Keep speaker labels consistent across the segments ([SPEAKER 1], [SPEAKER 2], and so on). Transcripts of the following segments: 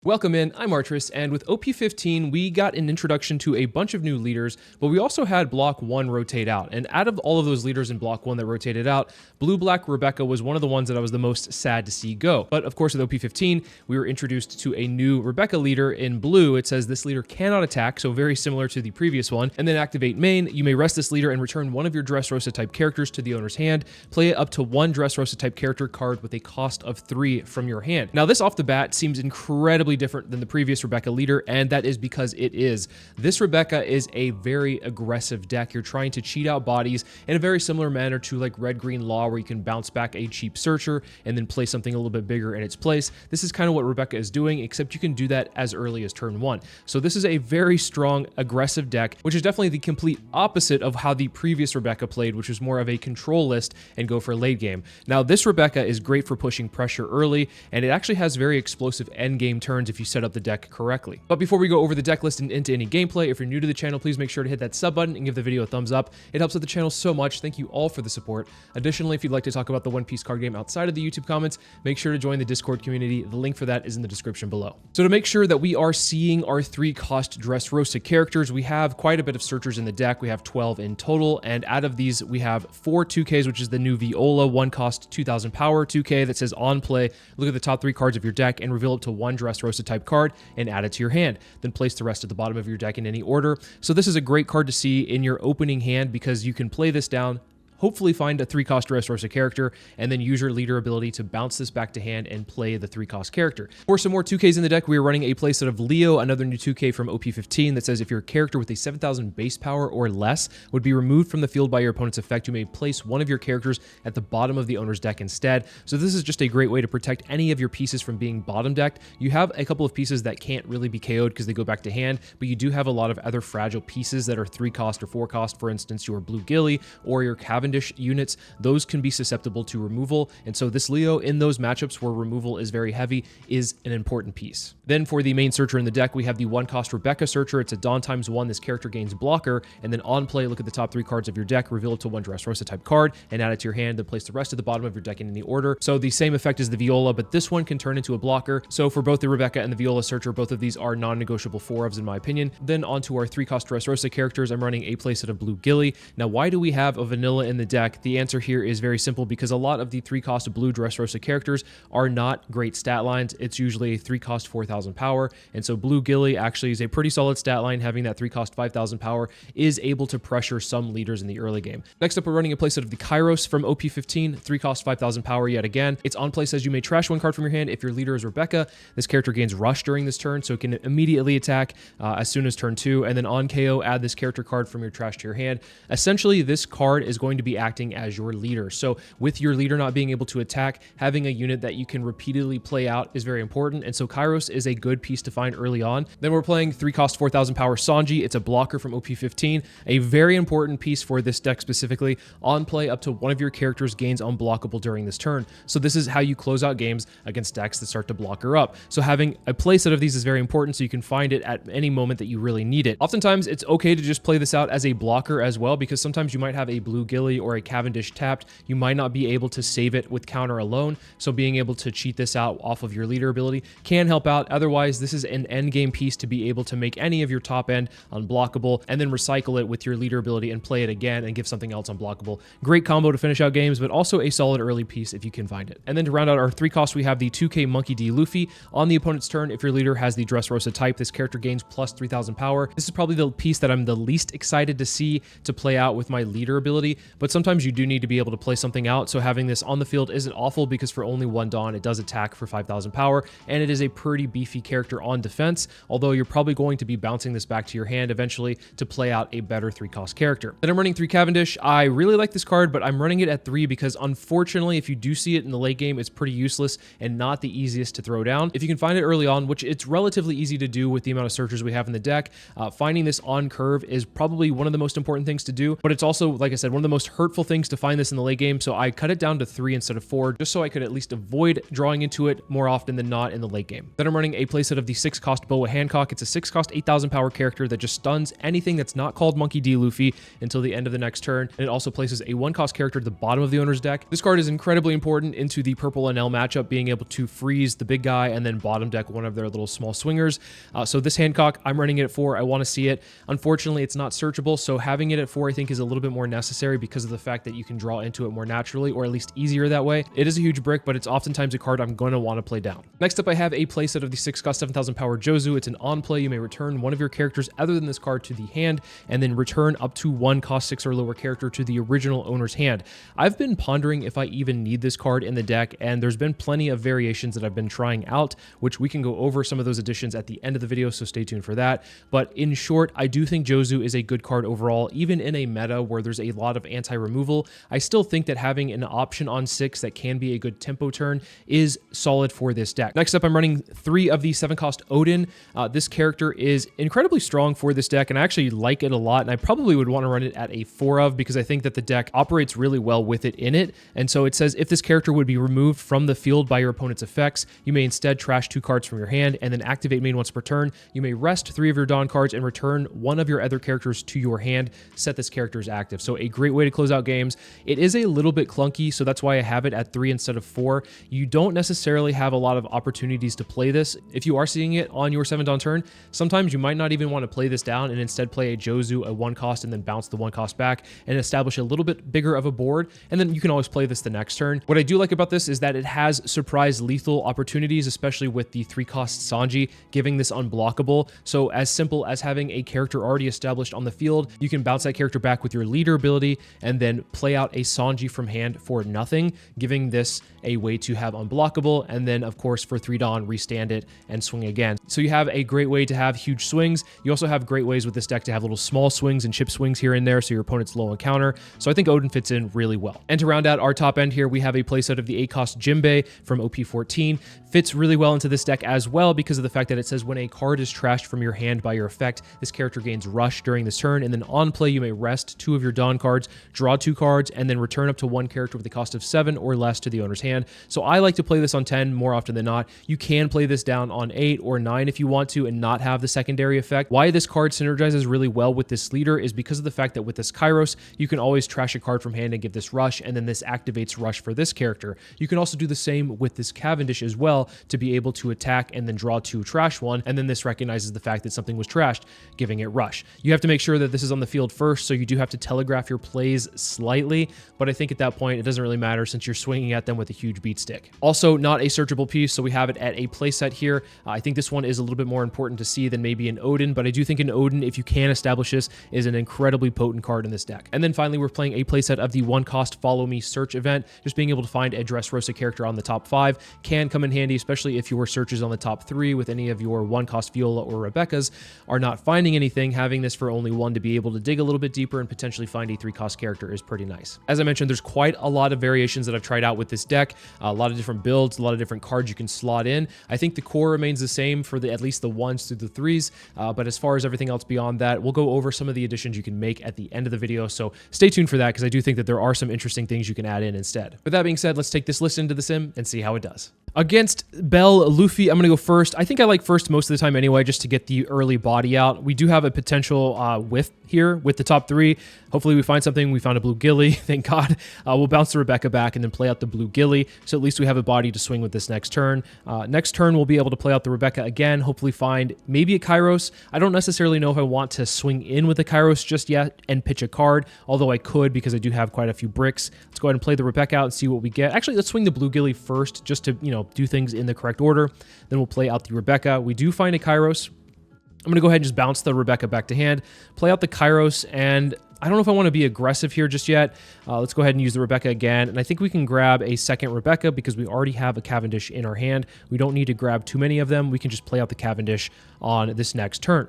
[SPEAKER 1] Welcome in, I'm Artris, and with OP15, we got an introduction to a bunch of new leaders, but we also had Block 1 rotate out, and out of all of those leaders in Block 1 that rotated out, Blue-Black Rebecca was one of the ones that I was the most sad to see go. But of course with OP15, we were introduced to a new Rebecca leader in blue. It says this leader cannot attack, so very similar to the previous one, and then activate main, you may rest this leader and return one of your Dressrosa type characters to the owner's hand, play up to one Dressrosa type character card with a cost of 3 from your hand. Now this off the bat seems incredibly different than the previous Rebecca leader, and that is because it is. This Rebecca is a very aggressive deck. You're trying to cheat out bodies in a very similar manner to like Red-Green Law, where you can bounce back a cheap searcher and then play something a little bit bigger in its place. This is kind of what Rebecca is doing, except you can do that as early as turn 1. So this is a very strong, aggressive deck, which is definitely the complete opposite of how the previous Rebecca played, which was more of a control list and go for late game. Now this Rebecca is great for pushing pressure early, and it actually has very explosive end game turns if you set up the deck correctly. But before we go over the deck list and into any gameplay, if you're new to the channel, please make sure to hit that sub button and give the video a thumbs up. It helps out the channel so much. Thank you all for the support. Additionally, if you'd like to talk about the One Piece card game outside of the YouTube comments, make sure to join the Discord community. The link for that is in the description below. So to make sure that we are seeing our 3-cost Dressrosa characters, we have quite a bit of searchers in the deck. We have 12 in total, and out of these, we have 4 2Ks, which is the new Viola, 1-cost 2000 power 2K that says on play, look at the top 3 cards of your deck and reveal up to one Dressrosa type card and add it to your hand. Then place the rest at the bottom of your deck in any order. So this is a great card to see in your opening hand because you can play this down, hopefully find a 3-cost Dressrosa character, and then use your leader ability to bounce this back to hand and play the 3-cost character. For some more 2Ks in the deck, we are running a playset of Leo, another new 2K from OP15 that says if your character with a 7,000 base power or less would be removed from the field by your opponent's effect, you may place one of your characters at the bottom of the owner's deck instead. So this is just a great way to protect any of your pieces from being bottom decked. You have a couple of pieces that can't really be KO'd because they go back to hand, but you do have a lot of other fragile pieces that are 3-cost or 4-cost, for instance, your Blue Gilly or your Cavendish units. Those can be susceptible to removal, and so this Leo in those matchups where removal is very heavy is an important piece. Then for the main searcher in the deck, we have the 1-cost Rebecca searcher. It's a Dawn ×1. This character gains blocker, and then on play, look at the top 3 cards of your deck, reveal it to one Dressrosa type card, and add it to your hand, then place the rest at the bottom of your deck in any order. So the same effect as the Viola, but this one can turn into a blocker. So for both the Rebecca and the Viola searcher, both of these are non-negotiable 4-ofs in my opinion. Then onto our 3-cost Dressrosa characters, I'm running a playset of Blue Gilly. Now why do we have a vanilla in the deck? The answer here is very simple, because a lot of the 3-cost blue Dressrosa characters are not great stat lines. It's usually a 3-cost 4,000 power, and so Blue Gilly actually is a pretty solid stat line. Having that 3-cost 5,000 power is able to pressure some leaders in the early game. Next up, we're running a playset of the Kairos from OP15, 3-cost 5,000 power yet again. It's on play says you may trash one card from your hand if your leader is Rebecca. This character gains rush during this turn, so it can immediately attack as soon as turn 2, and then on KO, add this character card from your trash to your hand. Essentially, this card is going to be acting as your leader. So with your leader not being able to attack, having a unit that you can repeatedly play out is very important, and so Kairos is a good piece to find early on. Then we're playing 3-cost 4,000 power Sanji. It's a blocker from OP15, a very important piece for this deck specifically. On play, up to one of your characters gains unblockable during this turn. So this is how you close out games against decks that start to block her up. So having a playset of these is very important, so you can find it at any moment that you really need it. Oftentimes, it's okay to just play this out as a blocker as well, because sometimes you might have a Blue Gilly or a Cavendish tapped. You might not be able to save it with counter alone, so being able to cheat this out off of your leader ability can help out. Otherwise, this is an end game piece to be able to make any of your top end unblockable and then recycle it with your leader ability and play it again and give something else unblockable. Great combo to finish out games, but also a solid early piece if you can find it. And then to round out our 3-cost, we have the 2K Monkey D Luffy. On the opponent's turn, if your leader has the Dressrosa type, this character gains plus 3,000 power. This is probably the piece that I'm the least excited to see to play out with my leader ability, but sometimes you do need to be able to play something out, so having this on the field isn't awful, because for only 1 Dawn, it does attack for 5,000 power, and it is a pretty beefy character on defense, although you're probably going to be bouncing this back to your hand eventually to play out a better 3-cost character. Then I'm running 3 Cavendish. I really like this card, but I'm running it at 3 because unfortunately, if you do see it in the late game, it's pretty useless and not the easiest to throw down. If you can find it early on, which it's relatively easy to do with the amount of searchers we have in the deck, finding this on curve is probably one of the most important things to do, but it's also, like I said, one of the most hurtful things to find this in the late game, so I cut it down to 3 instead of 4, just so I could at least avoid drawing into it more often than not in the late game. Then I'm running a playset of the 6-cost Boa Hancock. It's a 6-cost 8,000 power character that just stuns anything that's not called Monkey D. Luffy until the end of the next turn, and it also places a 1-cost character at the bottom of the owner's deck. This card is incredibly important into the purple Enel matchup, being able to freeze the big guy and then bottom deck one of their little small swingers. So this Hancock, I'm running it at 4. I want to see it. Unfortunately, it's not searchable, so having it at 4 I think is a little bit more necessary because of the fact that you can draw into it more naturally, or at least easier that way. It is a huge brick, but it's oftentimes a card I'm going to want to play down. Next up, I have a playset of the 6-cost 7,000 power Jozu. It's an on play. You may return one of your characters other than this card to the hand, and then return up to 1 cost 6 or lower character to the original owner's hand. I've been pondering if I even need this card in the deck, and there's been plenty of variations that I've been trying out, which we can go over some of those additions at the end of the video, so stay tuned for that. But in short, I do think Jozu is a good card overall, even in a meta where there's a lot of anti-removal. I still think that having an option on 6 that can be a good tempo turn is solid for this deck. Next up, I'm running 3 of the 7-cost Odin. This character is incredibly strong for this deck, and I actually like it a lot, and I probably would want to run it at a 4 of, because I think that the deck operates really well with it in it. And so it says if this character would be removed from the field by your opponent's effects, you may instead trash 2 cards from your hand and then activate main once per turn. You may rest 3 of your Dawn cards and return 1 of your other characters to your hand. Set this character as active. So a great way to close out games. It is a little bit clunky, so that's why I have it at 3 instead of 4. You don't necessarily have a lot of opportunities to play this. If you are seeing it on your 7th Dawn turn, sometimes you might not even want to play this down and instead play a Jozu at 1 cost and then bounce the 1 cost back and establish a little bit bigger of a board, and then you can always play this the next turn. What I do like about this is that it has surprise lethal opportunities, especially with the 3-cost Sanji giving this unblockable. So as simple as having a character already established on the field, you can bounce that character back with your leader ability and then play out a Sanji from hand for nothing, giving this a way to have unblockable, and then of course for 3 Dawn restand it and swing again. So you have a great way to have huge swings. You also have great ways with this deck to have little small swings and chip swings here and there, so your opponent's low on counter. So I think Odin fits in really well. And to round out our top end here, we have a playset of the 8-cost Jinbei from OP14. Fits really well into this deck as well because of the fact that it says when a card is trashed from your hand by your effect, this character gains rush during this turn, and then on play you may rest 2 of your Dawn cards, draw 2 cards, and then return up to 1 character with a cost of 7 or less to the owner's hand. So I like to play this on 10 more often than not. You can play this down on 8 or 9 if you want to and not have the secondary effect. Why this card synergizes really well with this leader is because of the fact that with this Kairos, you can always trash a card from hand and give this rush, and then this activates rush for this character. You can also do the same with this Cavendish as well to be able to attack and then draw 2, trash 1, and then this recognizes the fact that something was trashed, giving it rush. You have to make sure that this is on the field first, so you do have to telegraph your plays slightly, but I think at that point it doesn't really matter since you're swinging at them with a huge beat stick. Also, not a searchable piece, so we have it at a playset here. I think this one is a little bit more important to see than maybe an Odin, but I do think an Odin, if you can establish this, is an incredibly potent card in this deck. And then finally, we're playing a playset of the 1-cost Follow Me search event. Just being able to find a Dressrosa character on the top 5 can come in handy, especially if your searches on the top 3 with any of your 1-cost Viola or Rebecca's are not finding anything. Having this for only 1 to be able to dig a little bit deeper and potentially find a 3-cost character is pretty nice. As I mentioned, there's quite a lot of variations that I've tried out with this deck, a lot of different builds, a lot of different cards you can slot in. I think the core remains the same for at least the 1s through the 3s, but as far as everything else beyond that, we'll go over some of the additions you can make at the end of the video, so stay tuned for that because I do think that there are some interesting things you can add in instead. With that being said, let's take this list into the sim and see how it does. Against Bell Luffy, I'm going to go first. I think I like first most of the time anyway, just to get the early body out. We do have a potential whiff here with the top 3. Hopefully we find something. We found a blue Gilly, thank God. We'll bounce the Rebecca back and then play out the blue Gilly, so at least we have a body to swing with this next turn. Next turn, we'll be able to play out the Rebecca again, hopefully find maybe a Kairos. I don't necessarily know if I want to swing in with a Kairos just yet and pitch a card, although I could because I do have quite a few bricks. Let's go ahead and play the Rebecca out and see what we get. Actually, let's swing the blue Gilly first just to, do things in the correct order. Then we'll play out the Rebecca. We do find a Kairos. I'm going to go ahead and just bounce the Rebecca back to hand, play out the Kairos, and I don't know if I want to be aggressive here just yet. Let's go ahead and use the Rebecca again, and I think we can grab a second Rebecca because we already have a Cavendish in our hand. We don't need to grab too many of them. We can just play out the Cavendish on this next turn.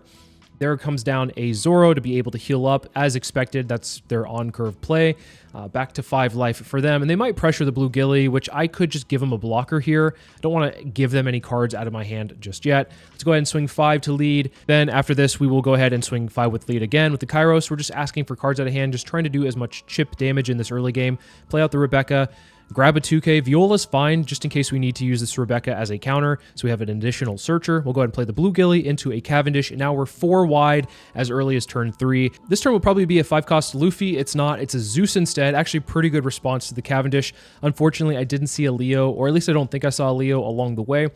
[SPEAKER 1] There comes down a Zoro to be able to heal up as expected. That's their on-curve play. Back to 5 life for them. And they might pressure the blue Gilly, which I could just give them a blocker here. I don't want to give them any cards out of my hand just yet. Let's go ahead and swing 5 to lead. Then after this, we will go ahead and swing 5 with lead again. With the Kairos, we're just asking for cards out of hand, just trying to do as much chip damage in this early game. Play out the Rebecca. Grab a 2K. Viola's fine, just in case we need to use this Rebecca as a counter. So we have an additional searcher. We'll go ahead and play the blue Gilly into a Cavendish. And now we're 4 wide as early as turn 3. This turn will probably be a 5-cost Luffy. It's not. It's a Zeus instead. Actually, pretty good response to the Cavendish. Unfortunately, I didn't see a Leo, or at least I don't think I saw a Leo along the way.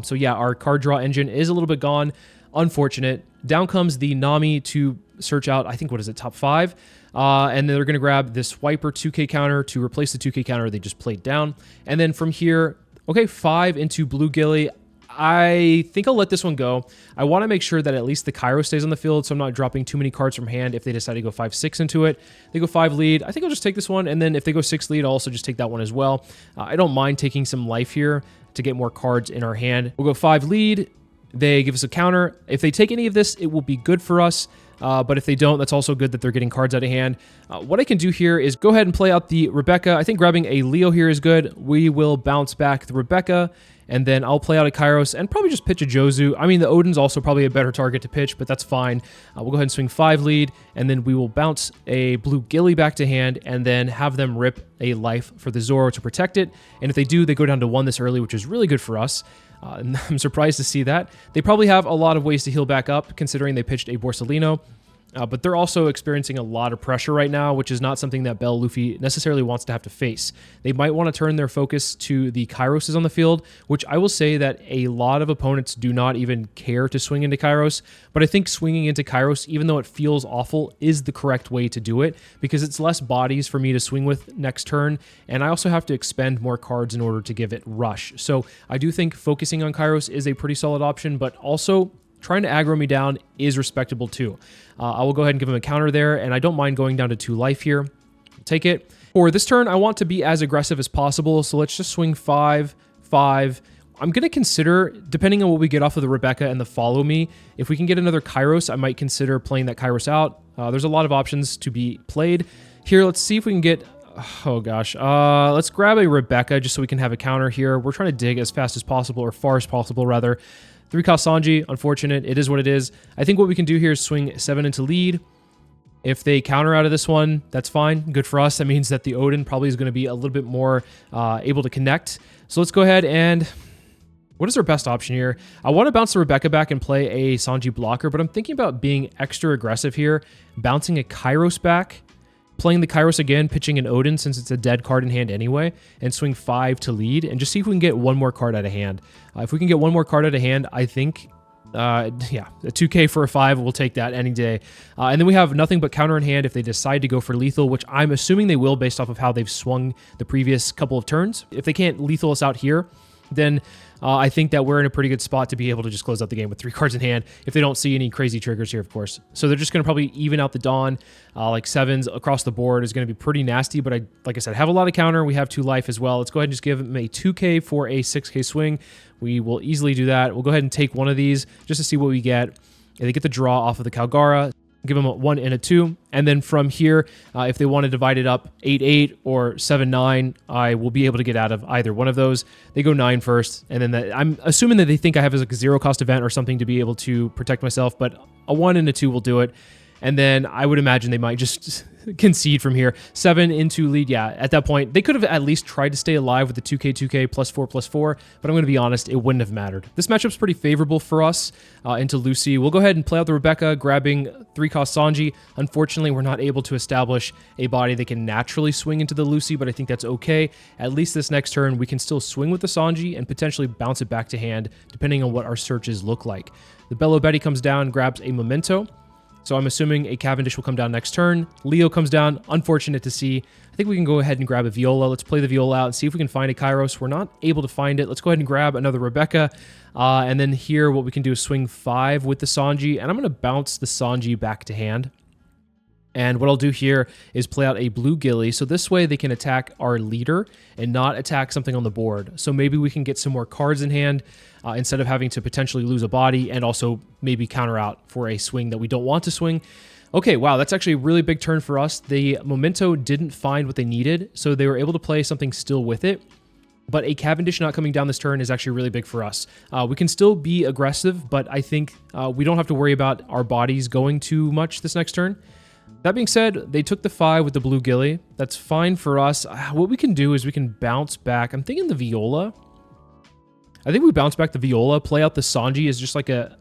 [SPEAKER 1] So yeah, our card draw engine is a little bit gone. Unfortunate. Down comes the Nami to search out, I think, what is it, top 5? And then they're going to grab this Wiper 2K counter to replace the 2K counter they just played down. And then from here, okay, 5 into blue Gilly. I think I'll let this one go. I want to make sure that at least the Kairos stays on the field, so I'm not dropping too many cards from hand if they decide to go 5-6 into it. They go 5 lead. I think I'll just take this one, and then if they go 6 lead, I'll also just take that one as well. I don't mind taking some life here to get more cards in our hand. We'll go 5 lead. They give us a counter. If they take any of this, it will be good for us. But if they don't, that's also good that they're getting cards out of hand. What I can do here is go ahead and play out the Rebecca. I think grabbing a Leo here is good. We will bounce back the Rebecca, and then I'll play out a Kairos and probably just pitch a Jozu. I mean, the Odin's also probably a better target to pitch, but that's fine. We'll go ahead and swing 5 lead, and then we will bounce a blue Gilly back to hand, and then have them rip a life for the Zoro to protect it. And if they do, they go down to 1 this early, which is really good for us. And I'm surprised to see that. They probably have a lot of ways to heal back up, considering they pitched a Borsalino. But they're also experiencing a lot of pressure right now, which is not something that Bell Luffy necessarily wants to have to face. They might want to turn their focus to the Kairoses on the field, which I will say that a lot of opponents do not even care to swing into Kairos. But I think swinging into Kairos, even though it feels awful, is the correct way to do it, because it's less bodies for me to swing with next turn, and I also have to expend more cards in order to give it rush. So I do think focusing on Kairos is a pretty solid option, but also trying to aggro me down is respectable too. I will go ahead and give him a counter there, and I don't mind going down to 2 life here. Take it. For this turn, I want to be as aggressive as possible, so let's just swing 5, 5. I'm going to consider, depending on what we get off of the Rebecca and the follow me, if we can get another Kairos, I might consider playing that Kairos out. There's a lot of options to be played. Here, let's see if we can get... Oh gosh, let's grab a Rebecca just so we can have a counter here. We're trying to dig as fast as possible, or far as possible rather. 3-cost Sanji, unfortunate. It is what it is. I think what we can do here is swing 7 into lead. If they counter out of this one, that's fine. Good for us. That means that the Odin probably is going to be a little bit more able to connect. So let's go ahead and... What is our best option here? I want to bounce the Rebecca back and play a Sanji blocker, but I'm thinking about being extra aggressive here, bouncing a Kairos back, playing the Kairos again, pitching an Odin since it's a dead card in hand anyway, and swing 5 to lead, and just see if we can get one more card out of hand. If we can get one more card out of hand, I think, yeah, a 2K for a 5, we'll take that any day. And then we have nothing but counter in hand if they decide to go for lethal, which I'm assuming they will based off of how they've swung the previous couple of turns. If they can't lethal us out here, then I think that we're in a pretty good spot to be able to just close out the game with 3 cards in hand if they don't see any crazy triggers here, of course. So they're just going to probably even out the Dawn. Like 7s across the board is going to be pretty nasty, but like I said, have a lot of counter. We have 2 life as well. Let's go ahead and just give them a 2K for a 6K swing. We will easily do that. We'll go ahead and take one of these just to see what we get. And they get the draw off of the Calgara. Give them a 1 and a 2, and then from here, if they want to divide it up 8-8 or 7-9, I will be able to get out of either one of those. They go 9 first, and then I'm assuming that they think I have like a 0-cost event or something to be able to protect myself, but a 1 and a 2 will do it. And then I would imagine they might just concede from here. 7 into lead, yeah, at that point, they could have at least tried to stay alive with the 2K, +4/+4, but I'm going to be honest, it wouldn't have mattered. This matchup's pretty favorable for us into Lucy. We'll go ahead and play out the Rebecca, grabbing 3-cost Sanji. Unfortunately, we're not able to establish a body that can naturally swing into the Lucy, but I think that's okay. At least this next turn, we can still swing with the Sanji and potentially bounce it back to hand, depending on what our searches look like. The Bello Betty comes down, grabs a Memento. So I'm assuming a Cavendish will come down next turn. Leo comes down. Unfortunate to see. I think we can go ahead and grab a Viola. Let's play the Viola out and see if we can find a Kairos. We're not able to find it. Let's go ahead and grab another Rebecca. And then here, what we can do is swing 5 with the Sanji. And I'm going to bounce the Sanji back to hand. And what I'll do here is play out a blue Gilly, so this way they can attack our leader and not attack something on the board. So maybe we can get some more cards in hand. instead of having to potentially lose a body and also maybe counter out for a swing that we don't want to swing. Okay, wow, that's actually a really big turn for us. The Memento didn't find what they needed, so they were able to play something still with it. But a Cavendish not coming down this turn is actually really big for us. We can still be aggressive, but I think we don't have to worry about our bodies going too much this next turn. That being said, they took the 5 with the blue Gilly. That's fine for us. What we can do is we can bounce back. I'm thinking the Viola. I think we bounce back the Viola, play out the Sanji as just like a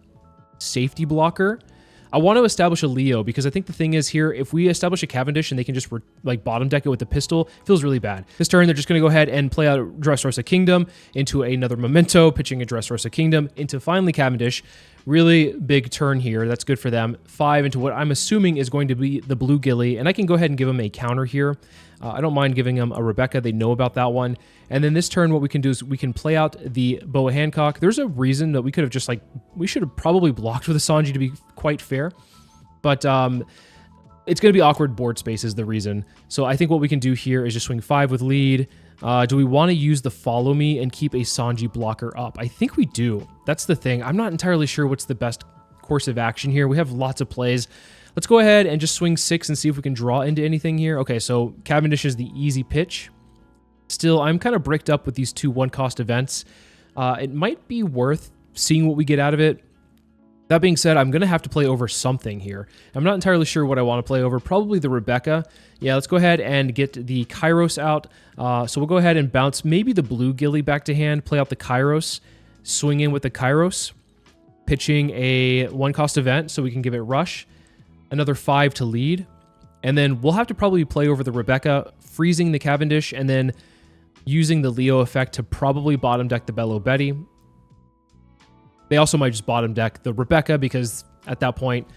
[SPEAKER 1] safety blocker. I want to establish a Leo because I think the thing is here, if we establish a Cavendish and they can just like bottom deck it with the pistol, it feels really bad. This turn, they're just going to go ahead and play out Dressrosa Kingdom into another Memento, pitching a Dressrosa Kingdom into finally Cavendish. Really big turn here. That's good for them. 5 into what I'm assuming is going to be the blue Gilly, and I can go ahead and give them a counter here. I don't mind giving them a Rebecca. They know about that one. And then this turn, what we can do is we can play out the Boa Hancock. There's a reason that we could have just like, we should have probably blocked with a Sanji to be quite fair. But it's going to be awkward board space is the reason. So I think what we can do here is just swing 5 with lead. Do we want to use the follow me and keep a Sanji blocker up? I think we do. That's the thing. I'm not entirely sure what's the best course of action here. We have lots of plays. Let's go ahead and just swing 6 and see if we can draw into anything here. Okay, so Cavendish is the easy pitch. Still, I'm kind of bricked up with these 2 1-cost events. It might be worth seeing what we get out of it. That being said, I'm going to have to play over something here. I'm not entirely sure what I want to play over. Probably the Rebecca. Yeah, let's go ahead and get the Kairos out. So we'll go ahead and bounce maybe the blue Gilly back to hand, play out the Kairos, swing in with the Kairos, pitching a 1-cost event so we can give it rush. Another 5 to lead. And then we'll have to probably play over the Rebecca, freezing the Cavendish, and then using the Leo effect to probably bottom deck the Bello Betty. They also might just bottom deck the Rebecca because at that point,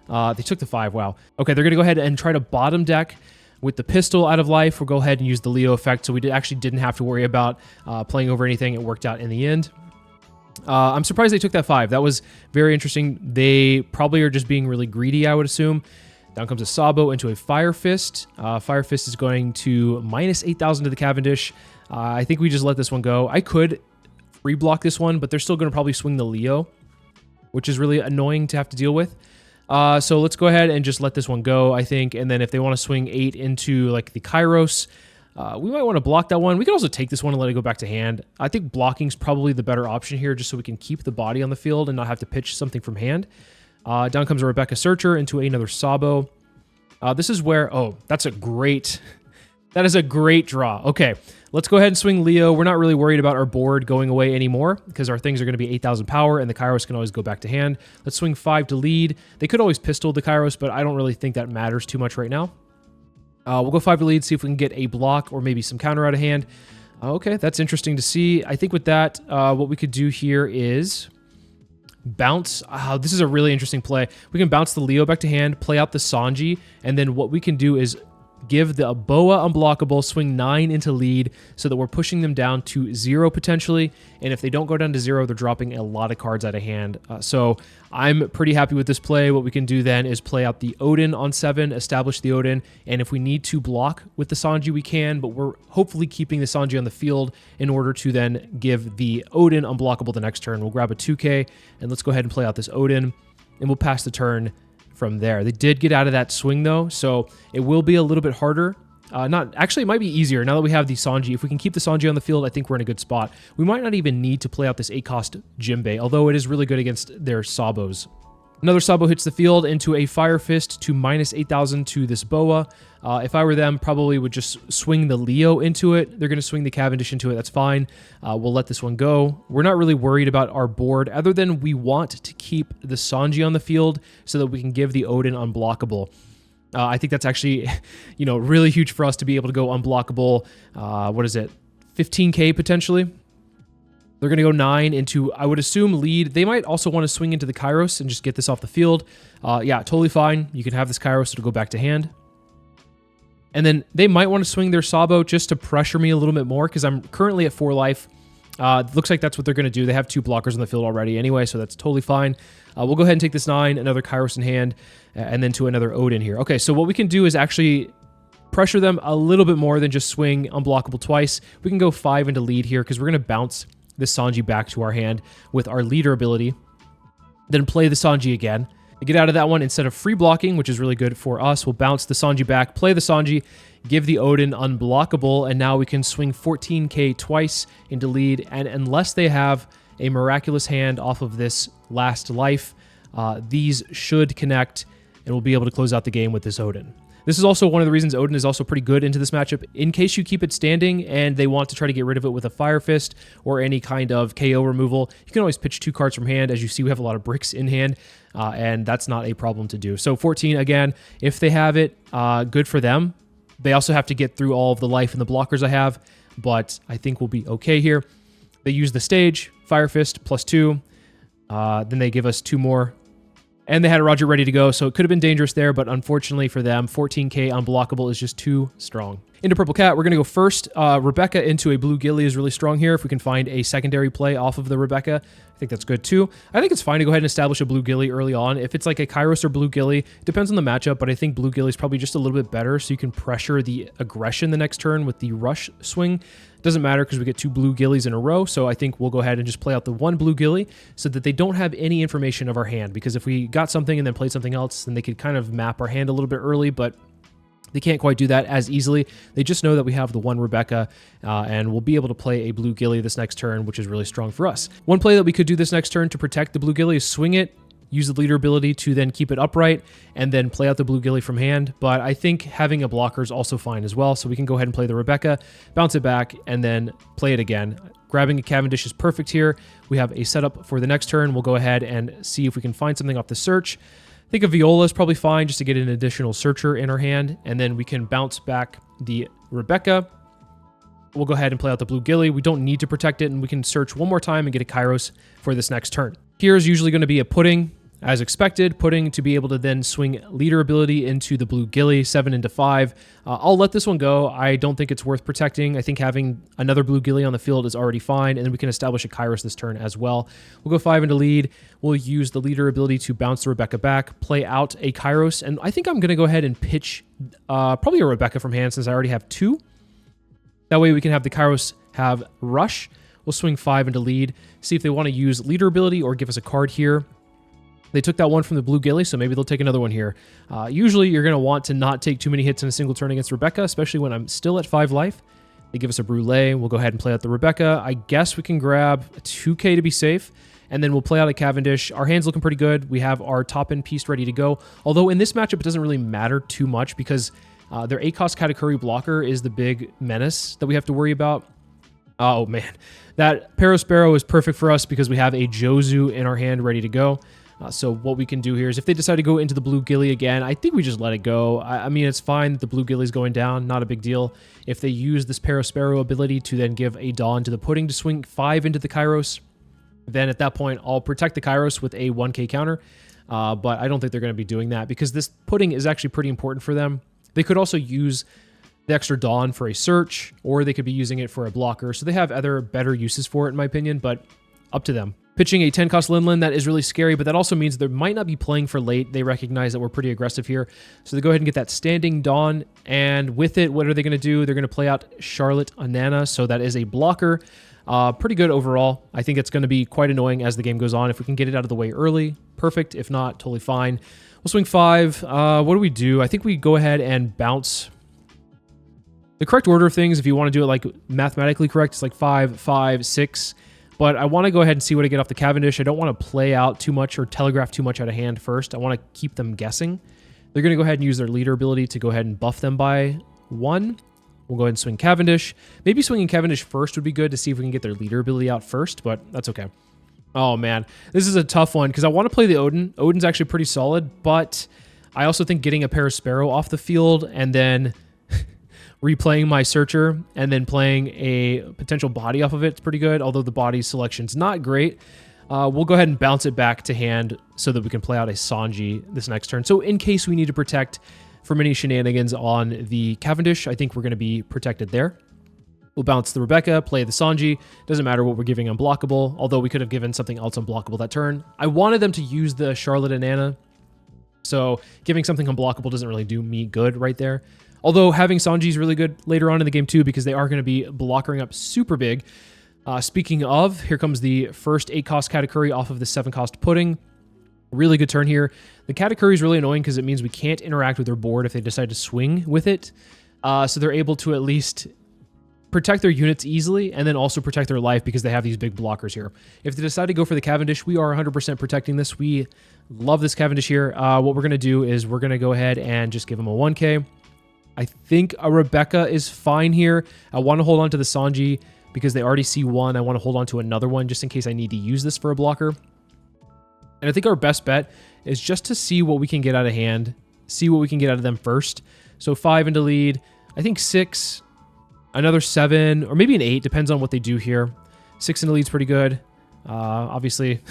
[SPEAKER 1] they took the 5. Wow. Okay, they're going to go ahead and try to bottom deck with the pistol out of life. We'll go ahead and use the Leo effect so we actually didn't have to worry about playing over anything. It worked out in the end. I'm surprised they took that 5. That was very interesting. They probably are just being really greedy, I would assume. Down comes a Sabo into a Fire Fist. Fire Fist is going to minus 8,000 to the Cavendish. I think we just let this one go. I could free block this one, but they're still going to probably swing the Leo, which is really annoying to have to deal with. So let's go ahead and just let this one go, I think. And then if they want to swing 8 into like the Kairos, we might want to block that one. We could also take this one and let it go back to hand. I think blocking is probably the better option here just so we can keep the body on the field and not have to pitch something from hand. Down comes a Rebecca Searcher into another Sabo. This is where, oh, that is a great draw. Okay, let's go ahead and swing Leo. We're not really worried about our board going away anymore because our things are going to be 8,000 power and the Kairos can always go back to hand. Let's swing 5 to lead. They could always pistol the Kairos, but I don't really think that matters too much right now. We'll go 5 to lead, see if we can get a block or maybe some counter out of hand. Okay, that's interesting to see. I think with that, what we could do here is bounce. This is a really interesting play. We can bounce the Leo back to hand, play out the Sanji, and then what we can do is give the Boa unblockable, swing 9 into lead so that we're pushing them down to 0 potentially. And if they don't go down to 0, they're dropping a lot of cards out of hand. So I'm pretty happy with this play. What we can do then is play out the Odin on 7, establish the Odin. And if we need to block with the Sanji, we can, but we're hopefully keeping the Sanji on the field in order to then give the Odin unblockable the next turn. We'll grab a 2K and let's go ahead and play out this Odin and we'll pass the turn from there. They did get out of that swing though, so it will be a little bit harder. Actually, it might be easier now that we have the Sanji. If we can keep the Sanji on the field, I think we're in a good spot. We might not even need to play out this 8-cost Jinbei, although it is really good against their Sabos. Another Sabo hits the field into a Fire Fist to minus 8,000 to this Boa. If I were them, probably would just swing the Leo into it. They're going to swing the Cavendish into it. That's fine. We'll let this one go. We're not really worried about our board other than we want to keep the Sanji on the field so that we can give the Odin unblockable. I think that's actually, really huge for us to be able to go unblockable. What is it? 15K potentially. They're going to go 9 into, I would assume, lead. They might also want to swing into the Kairos and just get this off the field. Yeah, totally fine. You can have this Kairos. It'll go back to hand. And then they might want to swing their Sabo just to pressure me a little bit more because I'm currently at 4 life. Looks like that's what they're going to do. They have 2 blockers on the field already anyway, so that's totally fine. We'll go ahead and take this 9, another Kairos in hand, and then to another Odin here. Okay, so what we can do is actually pressure them a little bit more than just swing unblockable twice. We can go 5 into lead here because we're going to bounce this Sanji back to our hand with our leader ability. Then play the Sanji again. To get out of that one, instead of free blocking, which is really good for us, we'll bounce the Sanji back, play the Sanji, give the Odin unblockable, and now we can swing 14k twice into lead. And unless they have a miraculous hand off of this last life, these should connect, and we'll be able to close out the game with this Odin. This is also one of the reasons Odin is also pretty good into this matchup. In case you keep it standing and they want to try to get rid of it with a Fire Fist or any kind of KO removal, you can always pitch 2 cards from hand. As you see, we have a lot of bricks in hand, and that's not a problem to do. So 14, again, if they have it, good for them. They also have to get through all of the life and the blockers I have, but I think we'll be okay here. They use the stage, Fire Fist, +2. Then they give us 2 more. And they had a Roger ready to go, so it could have been dangerous there, but unfortunately for them, 14k unblockable is just too strong. Into Purple Cat, we're going to go first. Rebecca into a Blue Gilly is really strong here. If we can find a secondary play off of the Rebecca, I think that's good too. I think it's fine to go ahead and establish a Blue Gilly early on. If it's like a Kairos or Blue Gilly, it depends on the matchup, but I think Blue Gilly is probably just a little bit better, so you can pressure the aggression the next turn with the rush swing. Doesn't matter because we get 2 Blue Gillies in a row, so I think we'll go ahead and just play out the 1 Blue Gilly so that they don't have any information of our hand, because if we got something and then played something else, then they could kind of map our hand a little bit early, but they can't quite do that as easily. They just know that we have the 1 Rebecca, and we'll be able to play a Blue Gilly this next turn, which is really strong for us. One play that we could do this next turn to protect the Blue Gilly is swing it, use the leader ability to then keep it upright, and then play out the Blue Gilly from hand. But I think having a blocker is also fine as well, so we can go ahead and play the Rebecca, bounce it back, and then play it again. Grabbing a Cavendish is perfect here. We have a setup for the next turn. We'll go ahead and see if we can find something off the search. I think a Viola is probably fine just to get an additional searcher in our hand, and then we can bounce back the Rebecca. We'll go ahead and play out the Blue Gilly. We don't need to protect it, and we can search one more time and get a Kairos for this next turn. Here is usually going to be a Pudding, as expected. Pudding to be able to then swing leader ability into the Blue Gilly, 7 into 5. I'll let this one go. I don't think it's worth protecting. I think having another Blue Gilly on the field is already fine, and then we can establish a Kairos this turn as well. We'll go 5 into lead. We'll use the leader ability to bounce the Rebecca back, play out a Kairos, and I think I'm going to go ahead and pitch probably a Rebecca from hand since I already have 2. That way we can have the Kairos have Rush. We'll swing 5 into lead, see if they want to use leader ability or give us a card here. They took that one from the Blue Gilly, so maybe they'll take another one here. Usually, you're going to want to not take too many hits in a single turn against Rebecca, especially when I'm still at 5 life. They give us a Brûlée. We'll go ahead and play out the Rebecca. I guess we can grab a 2k to be safe, and then we'll play out a Cavendish. Our hand's looking pretty good. We have our top-end piece ready to go. Although in this matchup, it doesn't really matter too much because their 8-cost Katakuri blocker is the big menace that we have to worry about. Oh, man. That Parasparrow is perfect for us because we have a Jozu in our hand ready to go. So what we can do here is if they decide to go into the Blue Gilly again, I think we just let it go. I mean, it's fine that the Blue Gilly's going down. Not a big deal. If they use this Parasparrow ability to then give a Dawn to the Pudding to swing 5 into the Kairos, then at that point, I'll protect the Kairos with a 1k counter. But I don't think they're going to be doing that because this Pudding is actually pretty important for them. They could also use the extra Dawn for a search, or they could be using it for a blocker. So they have other better uses for it, in my opinion, but up to them. Pitching a 10-cost Linlin, that is really scary, but that also means they might not be playing for late. They recognize that we're pretty aggressive here. So they go ahead and get that standing Dawn, and with it, what are they going to do? They're going to play out Charlotte Anana, so that is a blocker. Pretty good overall. I think it's going to be quite annoying as the game goes on. If we can get it out of the way early, perfect. If not, totally fine. We'll swing 5. What do we do? I think we go ahead and bounce. The correct order of things, if you want to do it like mathematically correct, it's like 5, 5, 6. But I want to go ahead and see what I get off the Cavendish. I don't want to play out too much or telegraph too much out of hand first. I want to keep them guessing. They're going to go ahead and use their leader ability to go ahead and buff them by 1. We'll go ahead and swing Cavendish. Maybe swinging Cavendish first would be good to see if we can get their leader ability out first, but that's okay. Oh, man. This is a tough one because I want to play the Odin. Odin's actually pretty solid, but I also think getting a Parasparrow off the field and then replaying my Searcher and then playing a potential body off of it is pretty good, although the body selection's not great. We'll go ahead and bounce it back to hand so that we can play out a Sanji this next turn. So in case we need to protect from any shenanigans on the Cavendish, I think we're going to be protected there. We'll bounce the Rebecca, play the Sanji. Doesn't matter what we're giving unblockable, although we could have given something else unblockable that turn. I wanted them to use the Charlotte and Anna, so giving something unblockable doesn't really do me good right there. Although having Sanji is really good later on in the game too because they are going to be blockering up super big. Speaking of, here comes the first 8-cost Katakuri off of the 7-cost pudding. Really good turn here. The Katakuri is really annoying because it means we can't interact with their board if they decide to swing with it. So they're able to at least protect their units easily and then also protect their life because they have these big blockers here. If they decide to go for the Cavendish, we are 100% protecting this. We love this Cavendish here. What we're going to do is we're going to go ahead and just give them a 1k. I think a Rebecca is fine here. I want to hold on to the Sanji because they already see one. I want to hold on to another one just in case I need to use this for a blocker. And I think our best bet is just to see what we can get out of hand, see what we can get out of them first. So 5 into lead, I think 6, another 7, or maybe an 8, depends on what they do here. 6 into lead's pretty good. Obviously,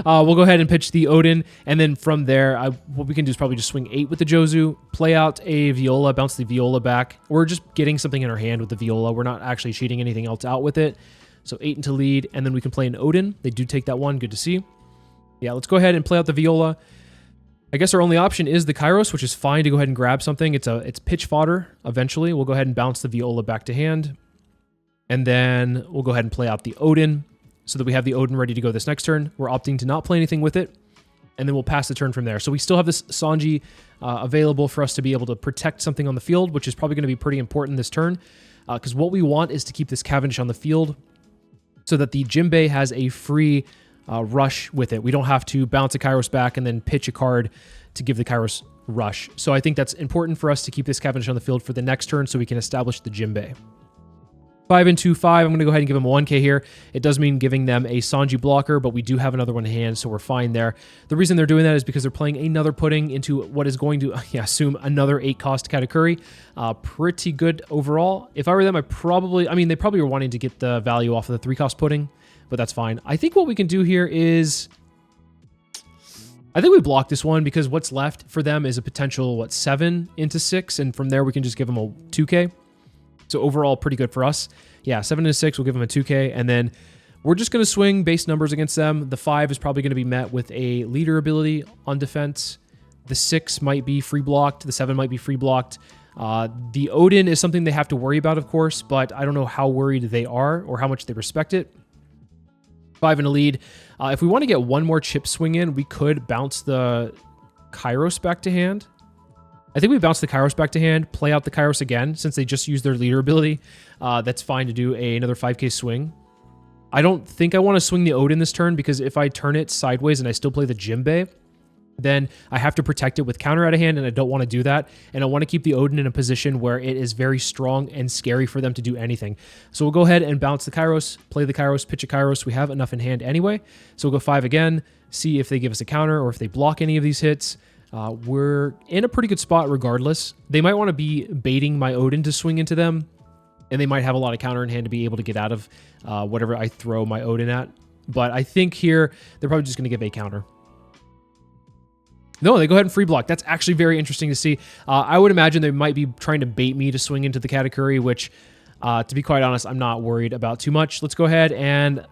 [SPEAKER 1] we'll go ahead and pitch the Odin, and then from there, what we can do is probably just swing 8 with the Jozu, play out a Viola, bounce the Viola back. We're just getting something in our hand with the Viola. We're not actually cheating anything else out with it. So 8 into lead, and then we can play an Odin. They do take that one. Good to see. Yeah, let's go ahead and play out the Viola. I guess our only option is the Kairos, which is fine to go ahead and grab something. It's pitch fodder eventually. We'll go ahead and bounce the Viola back to hand. And then we'll go ahead and play out the Odin so that we have the Odin ready to go this next turn. We're opting to not play anything with it. And then we'll pass the turn from there. So we still have this Sanji available for us to be able to protect something on the field, which is probably going to be pretty important this turn. Because what we want is to keep this Cavendish on the field so that the Jinbei has a free rush with it. We don't have to bounce a Kairos back and then pitch a card to give the Kairos rush. So I think that's important for us to keep this Cavendish on the field for the next turn so we can establish the Jinbei. 5 into 5, I'm going to go ahead and give them a 1k here. It does mean giving them a Sanji blocker, but we do have another one in hand, so we're fine there. The reason they're doing that is because they're playing another pudding into what is going to, assume another 8-cost Katakuri. Pretty good overall. If I were them, they probably were wanting to get the value off of the 3-cost pudding, but that's fine. I think what we can do here is, I think we block this one because what's left for them is a potential, 7 into 6, and from there we can just give them a 2k. So overall, pretty good for us. Yeah, 7 into 6, we'll give them a 2k, and then we're just going to swing base numbers against them. The 5 is probably going to be met with a leader ability on defense. The 6 might be free blocked. The 7 might be free blocked. The Odin is something they have to worry about, of course, but I don't know how worried they are or how much they respect it. 5 in a lead. If we want to get one more chip swing in, we could bounce the Kairos back to hand. I think we bounce the Kairos back to hand, play out the Kairos again, since they just used their leader ability. That's fine to do another 5k swing. I don't think I want to swing the Odin this turn, because if I turn it sideways and I still play the Jinbei, then I have to protect it with counter out of hand, and I don't want to do that. And I want to keep the Odin in a position where it is very strong and scary for them to do anything. So we'll go ahead and bounce the Kairos, play the Kairos, pitch a Kairos. We have enough in hand anyway. So we'll go 5 again, see if they give us a counter or if they block any of these hits. We're in a pretty good spot regardless. They might want to be baiting my Odin to swing into them, and they might have a lot of counter in hand to be able to get out of whatever I throw my Odin at. But I think here, they're probably just going to give a counter. No, they go ahead and free block. That's actually very interesting to see. I would imagine they might be trying to bait me to swing into the Katakuri, which, to be quite honest, I'm not worried about too much. Let's go ahead and...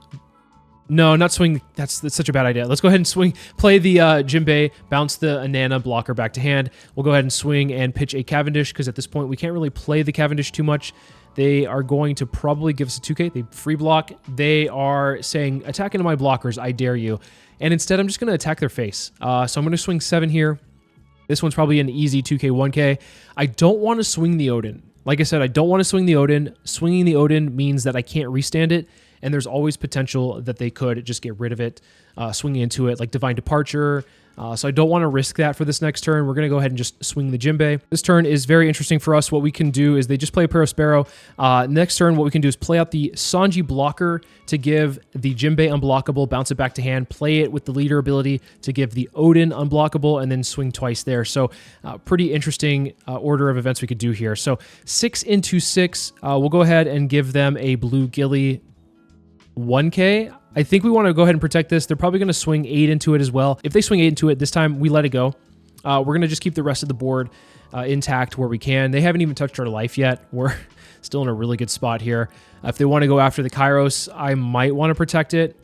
[SPEAKER 1] No, not swing. That's such a bad idea. Let's go ahead and swing, play the Jinbei, bounce the Anana blocker back to hand. We'll go ahead and swing and pitch a Cavendish, because at this point we can't really play the Cavendish too much. They are going to probably give us a 2k. They free block. They are saying, attack into my blockers, I dare you. And instead, I'm just going to attack their face. So I'm going to swing 7 here. This one's probably an easy 2k, 1k. I don't want to swing the Odin. Like I said, I don't want to swing the Odin. Swinging the Odin means that I can't restand it, and there's always potential that they could just get rid of it, swinging into it, like Divine Departure. So I don't want to risk that for this next turn. We're going to go ahead and just swing the Jinbei. This turn is very interesting for us. What we can do is they just play a Parasparrow. Next turn, what we can do is play out the Sanji blocker to give the Jinbei unblockable, bounce it back to hand, play it with the leader ability to give the Odin unblockable, and then swing twice there. So pretty interesting order of events we could do here. So 6 into 6, we'll go ahead and give them a blue Gilly 1k. I think we want to go ahead and protect this. They're probably going to swing 8 into it as well. If they swing 8 into it, this time we let it go. We're going to just keep the rest of the board intact where we can. They haven't even touched our life yet. We're still in a really good spot here. If they want to go after the Kairos, I might want to protect it.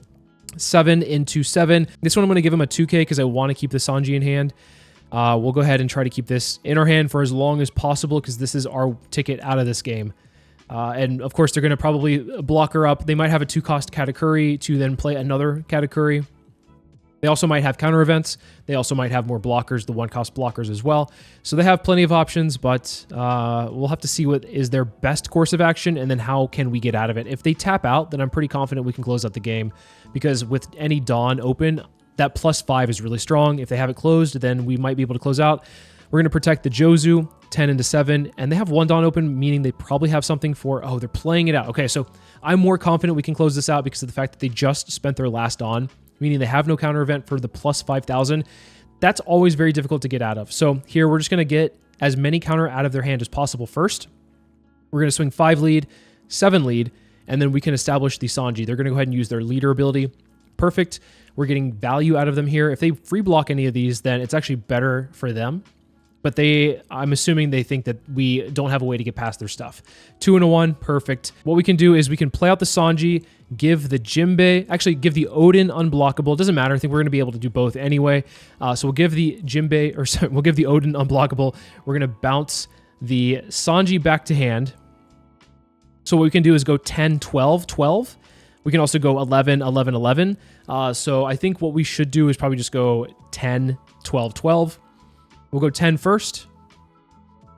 [SPEAKER 1] 7 into 7. This one I'm going to give them a 2k because I want to keep the Sanji in hand. We'll go ahead and try to keep this in our hand for as long as possible because this is our ticket out of this game. And of course, they're going to probably block her up. They might have a 2-cost Katakuri to then play another Katakuri. They also might have counter events. They also might have more blockers, the 1-cost blockers as well. So they have plenty of options, but we'll have to see what is their best course of action and then how can we get out of it. If they tap out, then I'm pretty confident we can close out the game, because with any Dawn open, that +5 is really strong. If they have it closed, then we might be able to close out. We're going to protect the Jozu, 10 into 7, and they have 1 Dawn open, meaning they probably have something for, oh, they're playing it out. Okay, so I'm more confident we can close this out because of the fact that they just spent their last Dawn, meaning they have no counter event for the +5,000. That's always very difficult to get out of. So here we're just going to get as many counter out of their hand as possible first. We're going to swing 5 lead, 7 lead, and then we can establish the Sanji. They're going to go ahead and use their leader ability. Perfect. We're getting value out of them here. If they free block any of these, then it's actually better for them. But I'm assuming they think that we don't have a way to get past their stuff. 2 and a 1, perfect. What we can do is we can play out the Sanji, give the Jinbei, actually give the Odin unblockable. It doesn't matter. I think we're going to be able to do both anyway. So we'll give the Jinbei, or sorry, we'll give the Odin unblockable. We're going to bounce the Sanji back to hand. So what we can do is go 10, 12, 12. We can also go 11, 11, 11. So I think what we should do is probably just go 10, 12, 12. We'll go 10 first.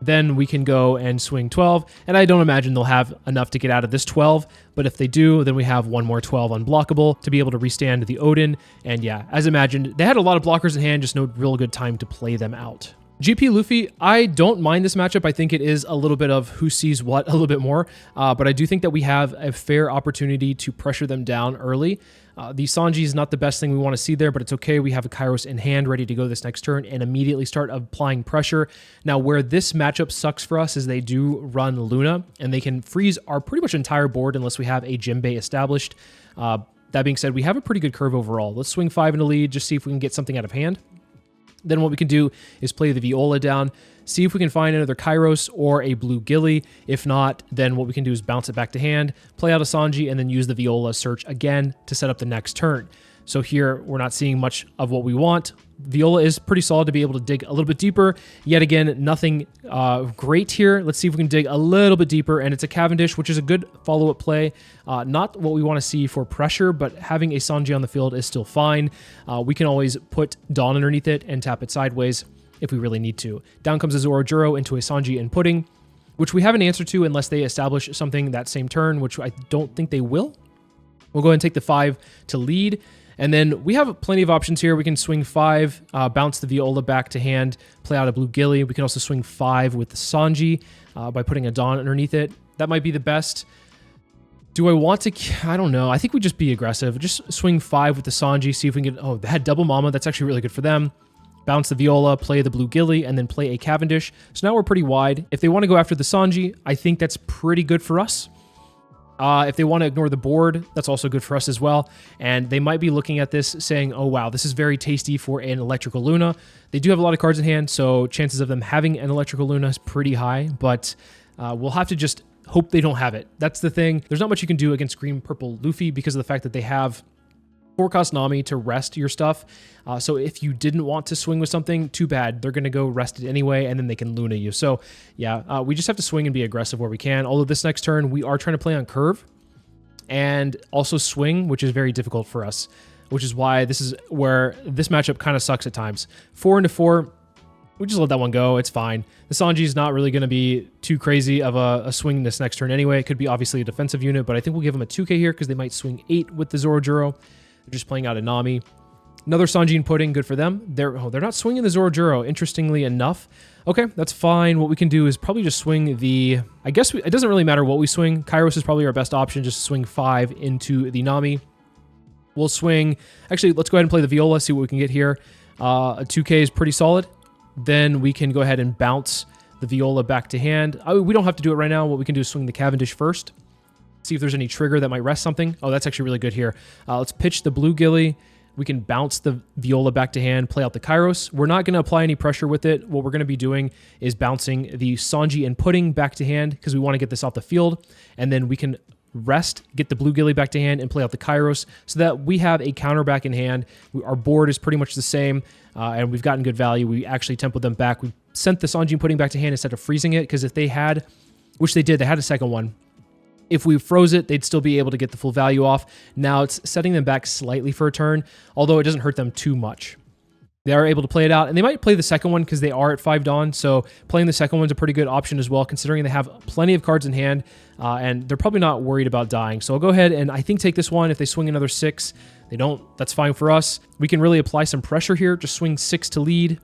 [SPEAKER 1] Then we can go and swing 12. And I don't imagine they'll have enough to get out of this 12. But if they do, then we have 1 more 12 unblockable to be able to restand the Odin. And yeah, as imagined, they had a lot of blockers in hand, just no real good time to play them out. GP Luffy, I don't mind this matchup. I think it is a little bit of who sees what a little bit more, but I do think that we have a fair opportunity to pressure them down early. The Sanji is not the best thing we want to see there, but it's okay. We have a Kairos in hand ready to go this next turn and immediately start applying pressure. Now, where this matchup sucks for us is they do run Luna, and they can freeze our pretty much entire board unless we have a Jinbei established. That being said, we have a pretty good curve overall. Let's swing 5 in the lead, just see if we can get something out of hand. Then what we can do is play the Viola down, see if we can find another Kairos or a blue Gilly. If not, then what we can do is bounce it back to hand, play out a Sanji, and then use the Viola search again to set up the next turn. So here, we're not seeing much of what we want. Viola is pretty solid to be able to dig a little bit deeper. Yet again, nothing great here. Let's see if we can dig a little bit deeper, and it's a Cavendish, which is a good follow-up play. Not what we want to see for pressure, but having a Sanji on the field is still fine. We can always put Dawn underneath it and tap it sideways if we really need to. Down comes a Zoro into a Sanji and Pudding, which we have an answer to unless they establish something that same turn, which I don't think they will. We'll go ahead and take the 5 to lead. And then we have plenty of options here. We can swing 5, bounce the Viola back to hand, play out a blue Gilly. We can also swing 5 with the Sanji by putting a Dawn underneath it. That might be the best. Do I want to? I don't know. I think we just be aggressive. Just swing 5 with the Sanji, see if we can get... Oh, they had double Mama. That's actually really good for them. Bounce the Viola, play the blue Gilly, and then play a Cavendish. So now we're pretty wide. If they want to go after the Sanji, I think that's pretty good for us. If they want to ignore the board, that's also good for us as well. And they might be looking at this saying, oh, wow, this is very tasty for an Electrical Luna. They do have a lot of cards in hand, so chances of them having an Electrical Luna is pretty high, but we'll have to just hope they don't have it. That's the thing. There's not much you can do against Green Purple Luffy because of the fact that they have 4-cost Nami to rest your stuff. So if you didn't want to swing with something, too bad. They're going to go rest it anyway, and then they can Luna you. So yeah, we just have to swing and be aggressive where we can. Although this next turn, we are trying to play on curve and also swing, which is very difficult for us, which is why this is where this matchup kind of sucks at times. 4 into 4, we just let that one go. It's fine. The Sanji is not really going to be too crazy of a swing this next turn anyway. It could be obviously a defensive unit, but I think we'll give them a 2K here because they might swing 8 with the Zorojuro. They're just playing out a Nami. Another Sanji and Pudding, good for them. They're not swinging the Zorojuro, interestingly enough. Okay, that's fine. What we can do is probably just swing the... I guess it doesn't really matter what we swing. Kairos is probably our best option, just swing 5 into the Nami. We'll swing... Actually, let's go ahead and play the Viola, see what we can get here. A 2K is pretty solid. Then we can go ahead and bounce the Viola back to hand. We don't have to do it right now. What we can do is swing the Cavendish first. See if there's any trigger that might rest something. Oh, that's actually really good here. Let's pitch the blue Gilly. We can bounce the Viola back to hand, play out the Kairos. We're not going to apply any pressure with it. What we're going to be doing is bouncing the Sanji and Pudding back to hand because we want to get this off the field. And then we can rest, get the blue Gilly back to hand, and play out the Kairos so that we have a counter back in hand. Our board is pretty much the same, and we've gotten good value. We actually tempoed them back. We sent the Sanji and Pudding back to hand instead of freezing it because if they had, which they did, they had a second one. If we froze it, they'd still be able to get the full value off. Now it's setting them back slightly for a turn, although it doesn't hurt them too much. They are able to play it out, and they might play the second one because they are at 5 Dawn, so playing the second one's a pretty good option as well, considering they have plenty of cards in hand, and they're probably not worried about dying. So I'll go ahead and I think take this one. If they swing another 6, they don't, that's fine for us. We can really apply some pressure here, just swing 6 to lead,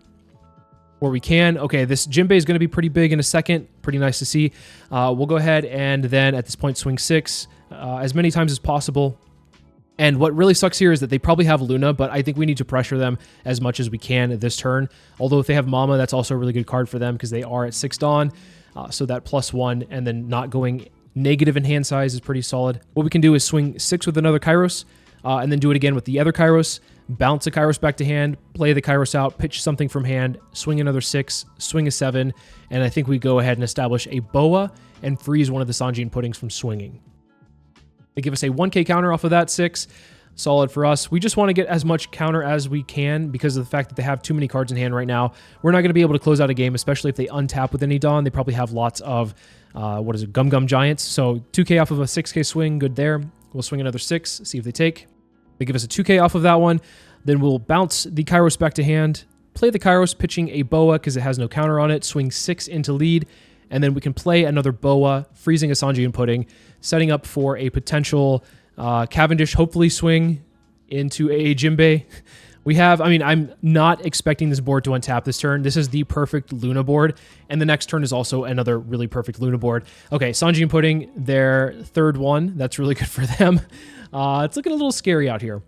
[SPEAKER 1] where we can. Okay, this Jinbei is going to be pretty big in a second, pretty nice to see. We'll go ahead and then at this point swing 6 as many times as possible. And what really sucks here is that they probably have Luna, but I think we need to pressure them as much as we can this turn. Although if they have Mama, that's also a really good card for them because they are at 6 Dawn. So that +1 and then not going negative in hand size is pretty solid. What we can do is swing 6 with another Kairos, and then do it again with the other Kairos, bounce a Kairos back to hand, play the Kairos out, pitch something from hand, swing another 6, swing a 7, and I think we go ahead and establish a Boa and freeze one of the Sanjin Puddings from swinging. They give us a 1k counter off of that 6. Solid for us. We just want to get as much counter as we can because of the fact that they have too many cards in hand right now. We're not going to be able to close out a game, especially if they untap with any Dawn. They probably have lots of, Gum Gum Giants. So 2k off of a 6k swing, good there. We'll swing another 6, see if they take. They give us a 2k off of that one. Then we'll bounce the Kairos back to hand, play the Kairos, pitching a Boa because it has no counter on it, swing 6 into lead, and then we can play another Boa, freezing a Sanjin Pudding, setting up for a potential Cavendish, hopefully swing into a Jinbei. We have, I mean, I'm not expecting this board to untap this turn. This is the perfect Luna board, and the next turn is also another really perfect Luna board. Okay, Sanjin Pudding, their third one. That's really good for them. It's looking a little scary out here.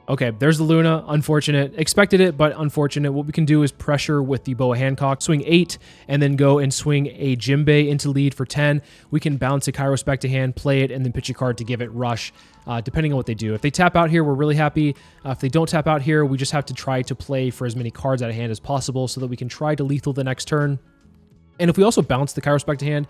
[SPEAKER 1] Okay, there's the Luna. Unfortunate. Expected it, but unfortunate. What we can do is pressure with the Boa Hancock, swing 8, and then go and swing a Jinbei into lead for 10. We can bounce a Kairos back to hand, play it, and then pitch a card to give it rush, depending on what they do. If they tap out here, we're really happy. If they don't tap out here, we just have to try to play for as many cards out of hand as possible so that we can try to lethal the next turn. And if we also bounce the Kairos back to hand,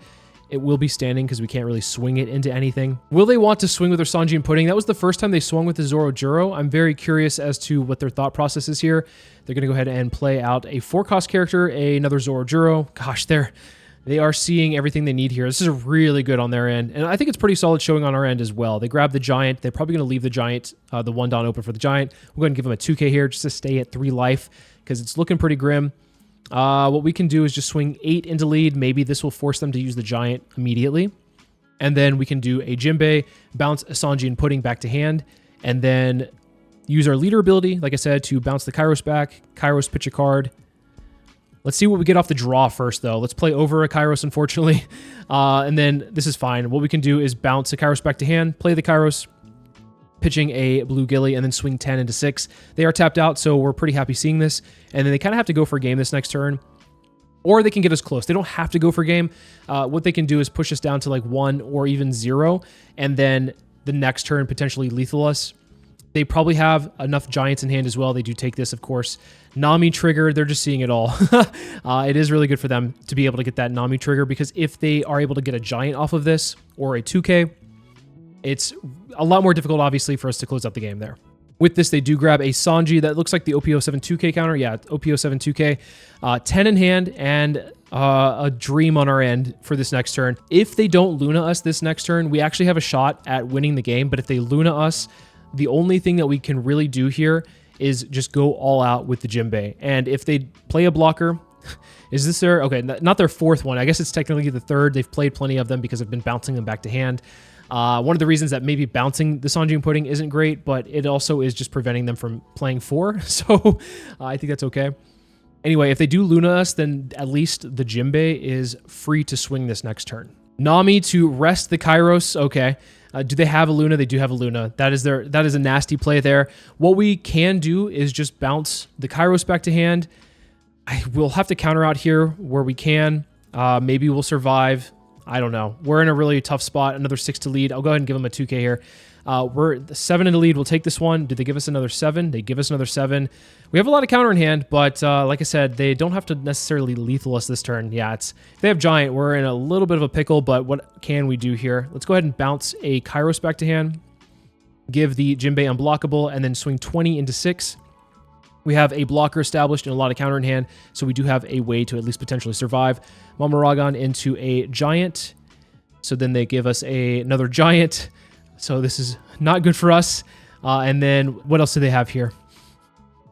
[SPEAKER 1] it will be standing because we can't really swing it into anything. Will they want to swing with their Sanjin Pudding? That was the first time they swung with the Zoro Juro. I'm very curious as to what their thought process is here. They're going to go ahead and play out a 4-cost character, another Zoro Juro. Gosh, they are seeing everything they need here. This is really good on their end, and I think it's pretty solid showing on our end as well. They grab the Giant. They're probably going to leave the Giant, the 1 Dawn open for the Giant. We'll go ahead and give them a 2k here just to stay at 3 life because it's looking pretty grim. What we can do is just swing 8 into lead. Maybe this will force them to use the Giant immediately. And then we can do a Jinbei, bounce a Sanjin Pudding back to hand, and then use our leader ability, like I said, to bounce the Kairos back. Kairos, pitch a card. Let's see what we get off the draw first, though. Let's play over a Kairos, unfortunately. And then this is fine. What we can do is bounce a Kairos back to hand, play the Kairos, pitching a Blue Gilly, and then swing 10 into 6. They are tapped out, so we're pretty happy seeing this. And then they kind of have to go for a game this next turn. Or they can get us close. They don't have to go for a game. What they can do is push us down to like 1 or even 0, and then the next turn potentially lethal us. They probably have enough Giants in hand as well. They do take this, of course. Nami trigger, they're just seeing it all. It is really good for them to be able to get that Nami trigger, because if they are able to get a Giant off of this, or a 2k, it's a lot more difficult, obviously, for us to close out the game there. With this, they do grab a Sanji. That looks like the OP07 2k counter. Yeah, OP07 2k. 10 in hand and a Dream on our end for this next turn. If they don't Luna us this next turn, we actually have a shot at winning the game. But if they Luna us, the only thing that we can really do here is just go all out with the Jinbei. And if they play a blocker... Is this their... Okay, not their 4th one. I guess it's technically the 3rd. They've played plenty of them because I've been bouncing them back to hand. One of the reasons that maybe bouncing the Sanjin Pudding isn't great, but it also is just preventing them from playing 4. So I think that's okay. Anyway, if they do Luna us, then at least the Jinbei is free to swing this next turn. Nami to rest the Kairos. Okay. Do they have a Luna? They do have a Luna. That is a nasty play there. What we can do is just bounce the Kairos back to hand. We'll have to counter out here where we can. Maybe we'll survive. I don't know. We're in a really tough spot. Another 6 to lead. I'll go ahead and give them a 2k here. We're 7 in the lead. We'll take this one. Did they give us another 7? They give us another 7. We have a lot of counter in hand, but like I said, they don't have to necessarily lethal us this turn. Yeah, if they have Giant, we're in a little bit of a pickle, but what can we do here? Let's go ahead and bounce a Kairos back to hand. Give the Jinbei unblockable, and then swing 20 into 6. We have a blocker established and a lot of counter in hand, so we do have a way to at least potentially survive. Mamaragon into a Giant. So then they give us another giant. So this is not good for us. And then what else do they have here?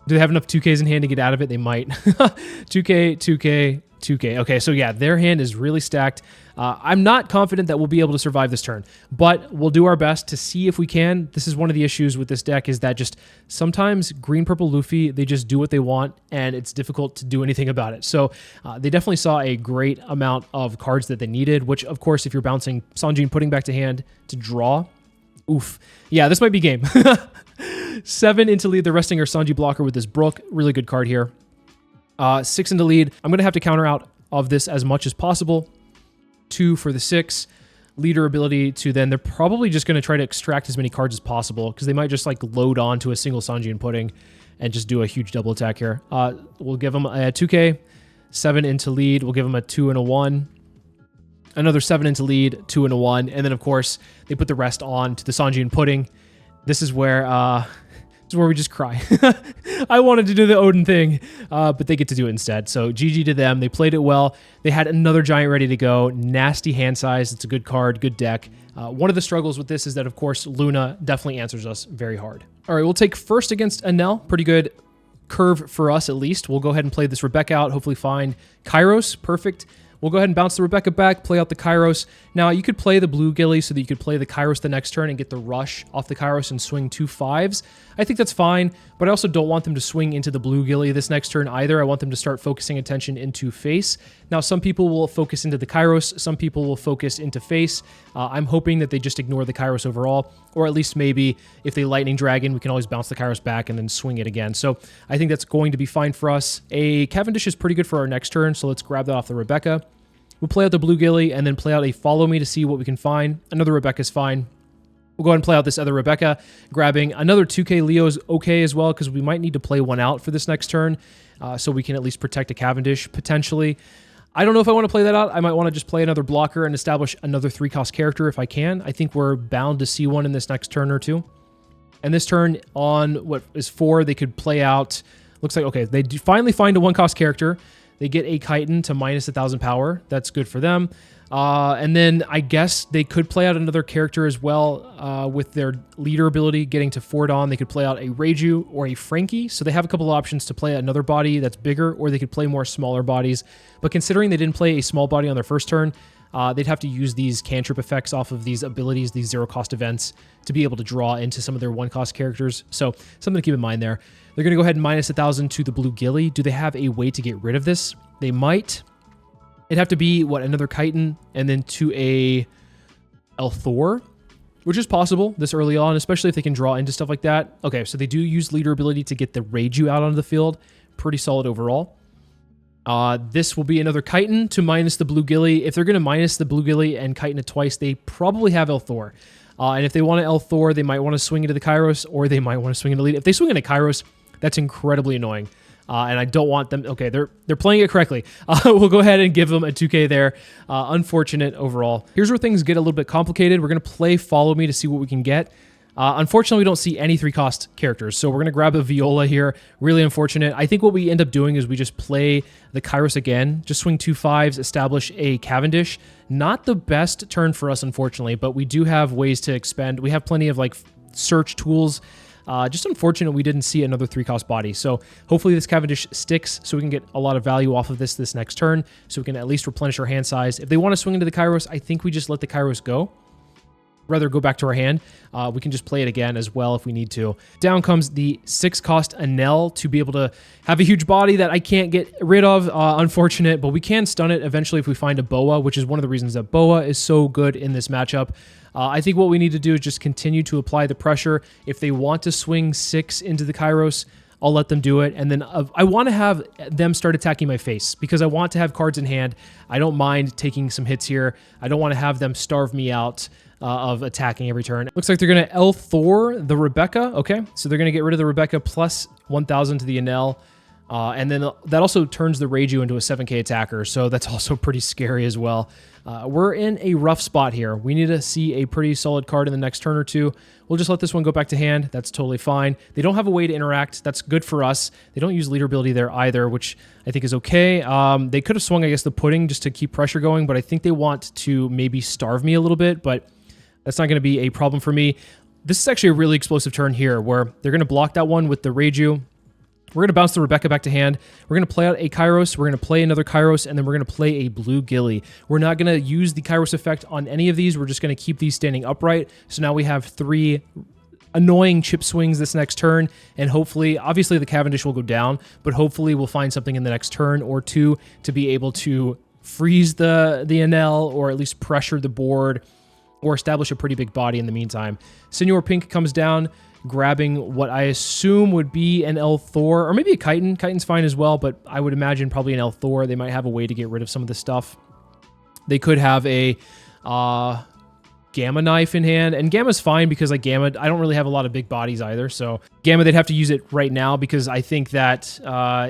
[SPEAKER 1] Do they have enough 2Ks in hand to get out of it? They might. 2K, 2K, 2K. Okay, so yeah, their hand is really stacked. I'm not confident that we'll be able to survive this turn, but we'll do our best to see if we can. This is one of the issues with this deck, is that just sometimes green, purple Luffy, they just do what they want, and it's difficult to do anything about it. So they definitely saw a great amount of cards that they needed, which, of course, if you're bouncing Sanji and putting back to hand to draw, oof. Yeah, this might be game. 7 into lead, the resting our Sanji blocker with this Brook. Really good card here. 6 into lead. I'm going to have to counter out of this as much as possible. 2 for the 6. Leader ability to then, they're probably just going to try to extract as many cards as possible, because they might just like load on to a single Sanji and pudding and just do a huge double attack here. We'll give them a 2K. 7 into lead. We'll give them a 2 and a 1. Another 7 into lead, 2 and a 1. And then, of course, they put the rest on to the Sanji and pudding. This is where we just cry. I wanted to do the Odin thing, but they get to do it instead. So GG to them. They played it well. They had another giant ready to go. Nasty hand size. It's a good card, good deck. One of the struggles with this is that, of course, Luna definitely answers us very hard. All right, we'll take first against Enel. Pretty good curve for us, at least. We'll go ahead and play this Rebecca out, hopefully find Kairos. Perfect. We'll go ahead and bounce the Rebecca back, play out the Kairos. Now, you could play the Blue Gilly so that you could play the Kairos the next turn and get the rush off the Kairos and swing 2 5s. I think that's fine, but I also don't want them to swing into the Blue Gilly this next turn either. I want them to start focusing attention into face. Now, some people will focus into the Kairos. Some people will focus into face. I'm hoping that they just ignore the Kairos overall, or at least maybe if they Lightning Dragon, we can always bounce the Kairos back and then swing it again. So I think that's going to be fine for us. A Cavendish is pretty good for our next turn, so let's grab that off the Rebecca. We'll play out the Blue Gilly and then play out a Follow Me to see what we can find. Another Rebecca's fine. We'll go ahead and play out this other Rebecca. Grabbing another 2K Leo's okay as well, because we might need to play one out for this next turn, so we can at least protect a Cavendish, potentially. I don't know if I want to play that out. I might want to just play another blocker and establish another 3-cost character if I can. I think we're bound to see one in this next turn or two. And this turn on what is 4, they could play out... Looks like, okay, they finally find a 1-cost character. They get a Chitin to minus 1,000 power. That's good for them. And then I guess they could play out another character as well with their leader ability getting to 4 Dawn. They could play out a Reiju or a Frankie. So they have a couple of options to play another body that's bigger, or they could play more smaller bodies. But considering they didn't play a small body on their first turn, they'd have to use these cantrip effects off of these abilities, these 0-cost events, to be able to draw into some of their 1-cost characters. So something to keep in mind there. They're going to go ahead and minus 1,000 to the Blue Gilly. Do they have a way to get rid of this? They might. It'd have to be, what, another Chitin, and then to a Elthor, which is possible this early on, especially if they can draw into stuff like that. Okay, so they do use leader ability to get the Reiju out onto the field. Pretty solid overall. This will be another Chitin to minus the Blue Gilly. If they're going to minus the Blue Gilly and Chitin it twice, they probably have Elthor. And if they want to Elthor, they might want to swing into the Kairos, or they might want to swing into lead. If they swing into Kairos, that's incredibly annoying. And I don't want them... Okay, they're playing it correctly. We'll go ahead and give them a 2K there. Unfortunate overall. Here's where things get a little bit complicated. We're going to play Follow Me to see what we can get. Unfortunately, we don't see any 3-cost characters, so we're going to grab a Viola here. Really unfortunate. I think what we end up doing is we just play the Kairos again, just swing 2 5s, establish a Cavendish. Not the best turn for us, unfortunately, but we do have ways to expend. We have plenty of like search tools. Just unfortunate we didn't see another 3-cost body. So hopefully this Cavendish sticks so we can get a lot of value off of this next turn, so we can at least replenish our hand size. If they want to swing into the Kairos, I think we just let the Kairos go. Rather go back to our hand. We can just play it again as well if we need to. Down comes the 6-cost Enel to be able to have a huge body that I can't get rid of. Unfortunate, but we can stun it eventually if we find a Boa, which is one of the reasons that Boa is so good in this matchup. I think what we need to do is just continue to apply the pressure. If they want to swing 6 into the Kairos, I'll let them do it. And then I want to have them start attacking my face because I want to have cards in hand. I don't mind taking some hits here. I don't want to have them starve me out of attacking every turn. Looks like they're going to Elthor the Rebecca. Okay, so they're going to get rid of the Rebecca plus 1,000 to the Enel. And then that also turns the Reiju into a 7k attacker, so that's also pretty scary as well. We're in a rough spot here. We need to see a pretty solid card in the next turn or two. We'll just let this one go back to hand. That's totally fine. They don't have a way to interact. That's good for us. They don't use leader ability there either, which I think is okay. They could have swung, I guess, the pudding just to keep pressure going, but I think they want to maybe starve me a little bit, but that's not going to be a problem for me. This is actually a really explosive turn here where they're going to block that one with the Reiju. We're going to bounce the Rebecca back to hand. We're going to play out a Kairos. We're going to play another Kairos, and then we're going to play a Blue Gilly. We're not going to use the Kairos effect on any of these. We're just going to keep these standing upright. So now we have 3 annoying chip swings this next turn, and hopefully, obviously the Cavendish will go down, but hopefully we'll find something in the next turn or two to be able to freeze the Enel, or at least pressure the board, or establish a pretty big body in the meantime. Senor Pink comes down, grabbing what I assume would be an L Thor, or maybe a Chitin. Chitin's fine as well, but I would imagine probably an L Thor. They might have a way to get rid of some of this stuff. They could have a Gamma knife in hand, and Gamma's fine because like Gamma, I don't really have a lot of big bodies either, so Gamma, they'd have to use it right now because I think that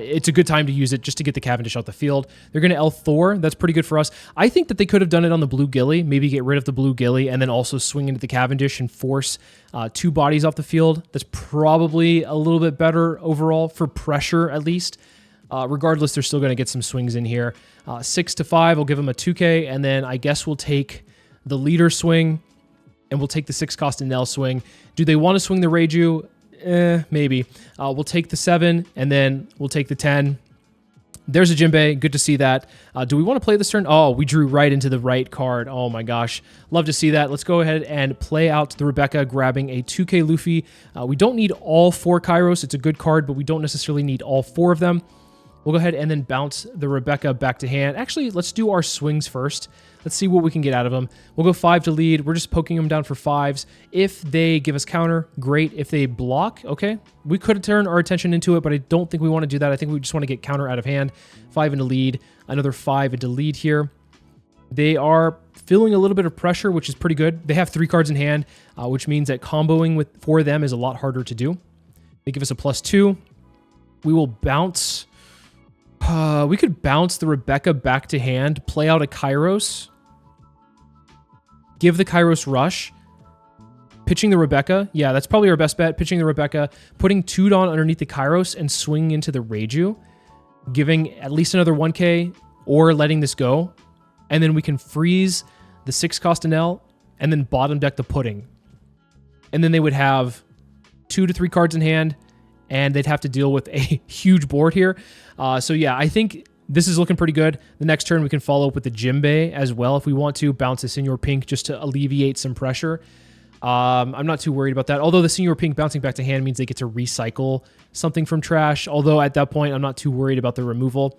[SPEAKER 1] it's a good time to use it just to get the Cavendish out the field. They're going to L Thor. That's pretty good for us. I think that they could have done it on the Blue Gilly, maybe get rid of the Blue Gilly and then also swing into the Cavendish and force 2 bodies off the field. That's probably a little bit better overall for pressure, at least. Regardless, they're still going to get some swings in here. 6 to 5, I'll give them a 2k, and then I guess we'll take the leader swing, and we'll take the 6-cost Enel swing. Do they want to swing the Reiju? Maybe. We'll take the 7, and then we'll take the 10. There's a Jinbei. Good to see that. Do we want to play this turn? Oh, we drew right into the right card. Oh my gosh. Love to see that. Let's go ahead and play out the Rebecca, grabbing a 2k Luffy. We don't need all 4 Kairos. It's a good card, but we don't necessarily need all 4 of them. We'll go ahead and then bounce the Rebecca back to hand. Actually, let's do our swings first. Let's see what we can get out of them. We'll go 5 to lead. We're just poking them down for 5s. If they give us counter, great. If they block, okay. We could turn our attention into it, but I don't think we want to do that. I think we just want to get counter out of hand. 5 into lead. Another 5 into lead here. They are feeling a little bit of pressure, which is pretty good. They have 3 cards in hand, which means that comboing for them is a lot harder to do. They give us a +2. We will bounce... we could bounce the Rebecca back to hand, play out a Kairos, give the Kairos rush, pitching the Rebecca. Yeah, that's probably our best bet, pitching the Rebecca, putting 2 Dawn underneath the Kairos and swinging into the Reiju, giving at least another 1k, or letting this go. And then we can freeze the 6-cost Enel and then bottom deck the pudding. And then they would have 2 to 3 cards in hand, and they'd have to deal with a huge board here. So yeah, I think this is looking pretty good. The next turn, we can follow up with the Jinbei as well if we want to. Bounce a Senor Pink just to alleviate some pressure. I'm not too worried about that. Although the Senor Pink bouncing back to hand means they get to recycle something from trash. Although at that point, I'm not too worried about the removal.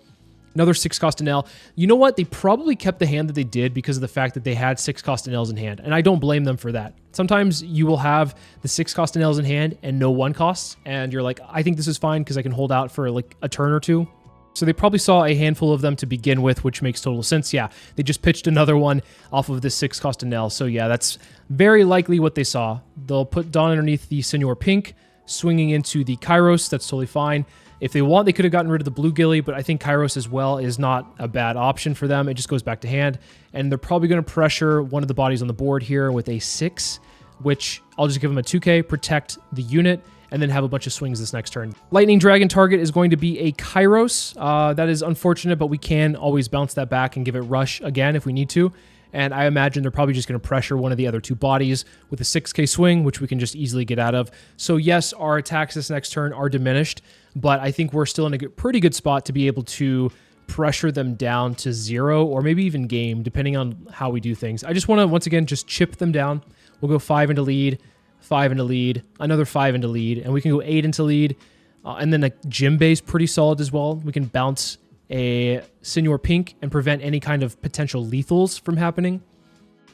[SPEAKER 1] Another 6-cost Enel. You know what? They probably kept the hand that they did because of the fact that they had 6-cost Enels in hand. And I don't blame them for that. Sometimes you will have the 6-cost Enels in hand and no 1-costs. And you're like, I think this is fine because I can hold out for like a turn or 2. So they probably saw a handful of them to begin with, which makes total sense. Yeah, they just pitched another one off of the 6-cost Enel. So yeah, that's very likely what they saw. They'll put Dawn underneath the Senor Pink, swinging into the Kairos. That's totally fine. If they want, they could have gotten rid of the Blue Gilly, but I think Kairos as well is not a bad option for them. It just goes back to hand. And they're probably going to pressure one of the bodies on the board here with a 6, which I'll just give them a 2k, protect the unit, and then have a bunch of swings this next turn. Lightning Dragon target is going to be a Kairos. That is unfortunate, but we can always bounce that back and give it rush again if we need to. And I imagine they're probably just going to pressure one of the other 2 bodies with a 6k swing, which we can just easily get out of. So yes, our attacks this next turn are diminished, but I think we're still in a pretty good spot to be able to pressure them down to 0 or maybe even game, depending on how we do things. I just want to, once again, just chip them down. We'll go 5 into lead, 5 into lead, another 5 into lead, and we can go 8 into lead. And then a Jinbei is pretty solid as well. We can bounce a Senor Pink and prevent any kind of potential lethals from happening.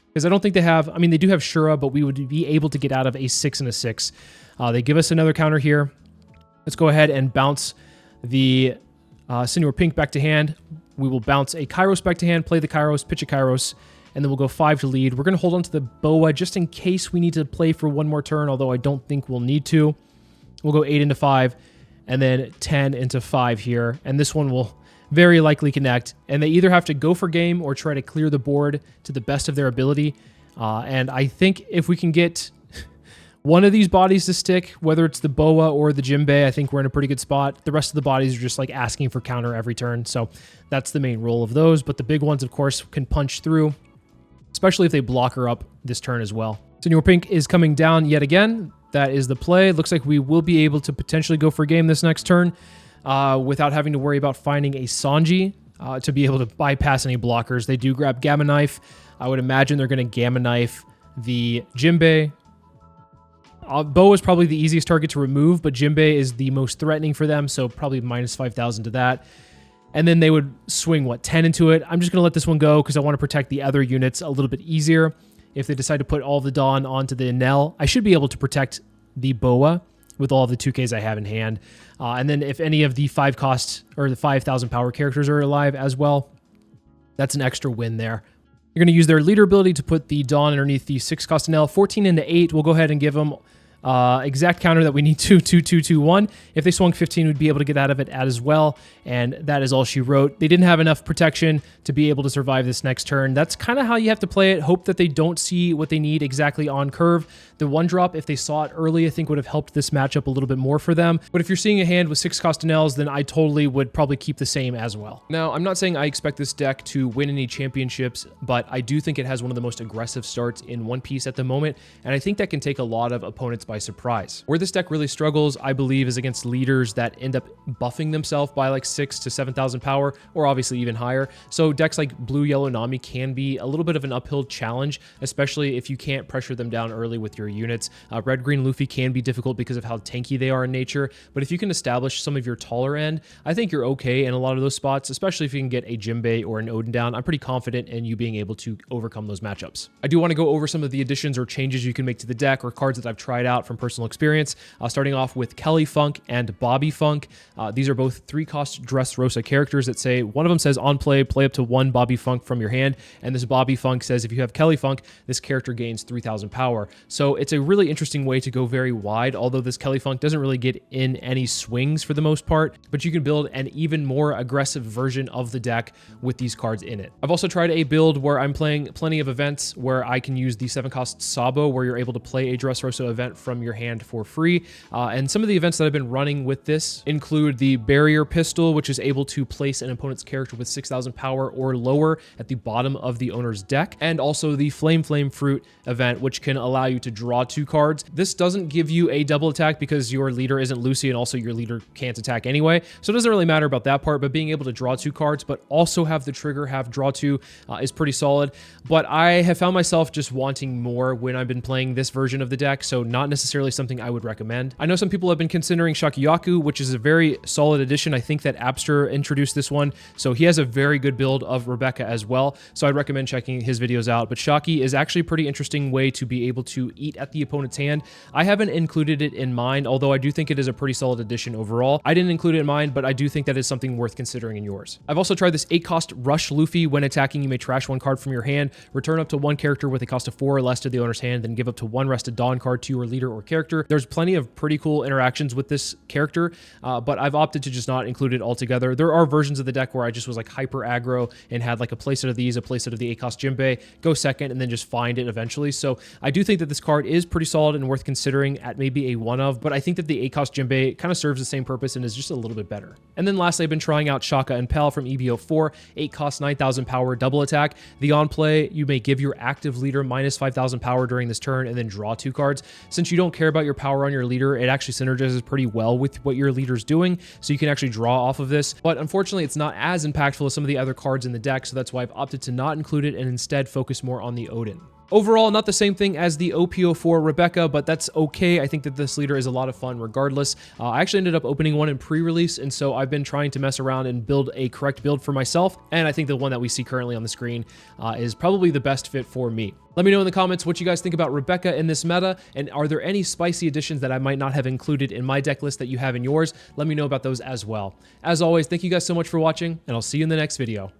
[SPEAKER 1] Because I don't think they have, I mean, they do have Shura, but we would be able to get out of a 6 and a 6. They give us another counter here. Let's go ahead and bounce the Senor Pink back to hand. We will bounce a Kairos back to hand, play the Kairos, pitch a Kairos, and then we'll go 5 to lead. We're going to hold on to the Boa just in case we need to play for one more turn, although I don't think we'll need to. We'll go 8 into 5, and then 10 into 5 here. And this one will very likely connect. And they either have to go for game or try to clear the board to the best of their ability. And I think if we can get one of these bodies to stick, whether it's the Boa or the Jinbei, I think we're in a pretty good spot. The rest of the bodies are just like asking for counter every turn. So that's the main role of those. But the big ones, of course, can punch through, especially if they block her up this turn as well. Senor Pink is coming down yet again. That is the play. Looks like we will be able to potentially go for game this next turn without having to worry about finding a Sanji to be able to bypass any blockers. They do grab Gamma Knife. I would imagine they're going to Gamma Knife the Jinbei. Boa is probably the easiest target to remove, but Jinbei is the most threatening for them, so probably minus 5,000 to that. And then they would swing, what, 10 into it? I'm just going to let this one go because I want to protect the other units a little bit easier. If they decide to put all the Dawn onto the Enel, I should be able to protect the Boa with all the 2Ks I have in hand. And then if any of the 5 cost or the 5,000 power characters are alive as well, that's an extra win there. You're going to use their leader ability to put the Dawn underneath the 6 cost Enel. 14 into 8, we'll go ahead and give them exact counter that we need to 2, 2, 2, 1. If they swung 15, we'd be able to get out of it as well. And that is all she wrote. They didn't have enough protection to be able to survive this next turn. That's kind of how you have to play it. Hope that they don't see what they need exactly on curve. The 1-drop, if they saw it early, I think would have helped this matchup a little bit more for them. But if you're seeing a hand with 6 cost Enels, then I totally would probably keep the same as well. Now, I'm not saying I expect this deck to win any championships, but I do think it has one of the most aggressive starts in One Piece at the moment, and I think that can take a lot of opponents by surprise. Where this deck really struggles, I believe, is against leaders that end up buffing themselves by like 6 to 7,000 power, or obviously even higher. So decks like Blue, Yellow, Nami can be a little bit of an uphill challenge, especially if you can't pressure them down early with your units. Red, Green, Luffy can be difficult because of how tanky they are in nature, but if you can establish some of your taller end, I think you're okay in a lot of those spots, especially if you can get a Jinbei or an Odin down. I'm pretty confident in you being able to overcome those matchups. I do want to go over some of the additions or changes you can make to the deck or cards that I've tried out from personal experience, starting off with Kelly Funk and Bobby Funk. These are both 3-cost Dressrosa characters that say, one of them says on play up to 1 Bobby Funk from your hand, and this Bobby Funk says if you have Kelly Funk, this character gains 3,000 power. So it's a really interesting way to go very wide, although this Kelly Funk doesn't really get in any swings for the most part, but you can build an even more aggressive version of the deck with these cards in it. I've also tried a build where I'm playing plenty of events where I can use the 7-cost Sabo, where you're able to play a Dressrosa event from your hand for free. And some of the events that I've been running with this include the Barrier Pistol, which is able to place an opponent's character with 6,000 power or lower at the bottom of the owner's deck, and also the Flame Fruit event, which can allow you to draw 2 cards. This doesn't give you a double attack because your leader isn't Lucy, and also your leader can't attack anyway, so it doesn't really matter about that part, but being able to draw 2 cards, but also have the trigger have draw 2 is pretty solid. But I have found myself just wanting more when I've been playing this version of the deck, so not necessarily something I would recommend. I know some people have been considering Shakiyaku, which is a very solid addition. I think that Abster introduced this one, so he has a very good build of Rebecca as well, so I'd recommend checking his videos out. But Shaki is actually a pretty interesting way to be able to eat at the opponent's hand. I haven't included it in mine, although I do think it is a pretty solid addition overall. I didn't include it in mine, but I do think that is something worth considering in yours. I've also tried this 8-cost Rush Luffy. When attacking, you may trash 1 card from your hand, return up to 1 character with a cost of 4 or less to the owner's hand, then give up to 1 rested Dawn card to your leader or character. There's plenty of pretty cool interactions with this character, but I've opted to just not include it altogether. There are versions of the deck where I just was like hyper aggro and had like a playset of these, a playset of the 8-cost Jinbei, go second, and then just find it eventually. So I do think that this card is pretty solid and worth considering at maybe a 1 of, but I think that the 8-cost Jinbei kind of serves the same purpose and is just a little bit better. And then lastly, I've been trying out Shaka and Pal from EBO4, 8-cost 9,000 power double attack. The on play, you may give your active leader minus 5,000 power during this turn and then draw 2 cards. Since you don't care about your power on your leader, it actually synergizes pretty well with what your leader's doing, so you can actually draw off of this. But unfortunately, it's not as impactful as some of the other cards in the deck, so that's why I've opted to not include it and instead focus more on the Odin. Overall, not the same thing as the OP04 Rebecca, but that's okay. I think that this leader is a lot of fun regardless. I actually ended up opening one in pre-release, and so I've been trying to mess around and build a correct build for myself, and I think the one that we see currently on the screen is probably the best fit for me. Let me know in the comments what you guys think about Rebecca in this meta, and are there any spicy additions that I might not have included in my deck list that you have in yours? Let me know about those as well. As always, thank you guys so much for watching, and I'll see you in the next video.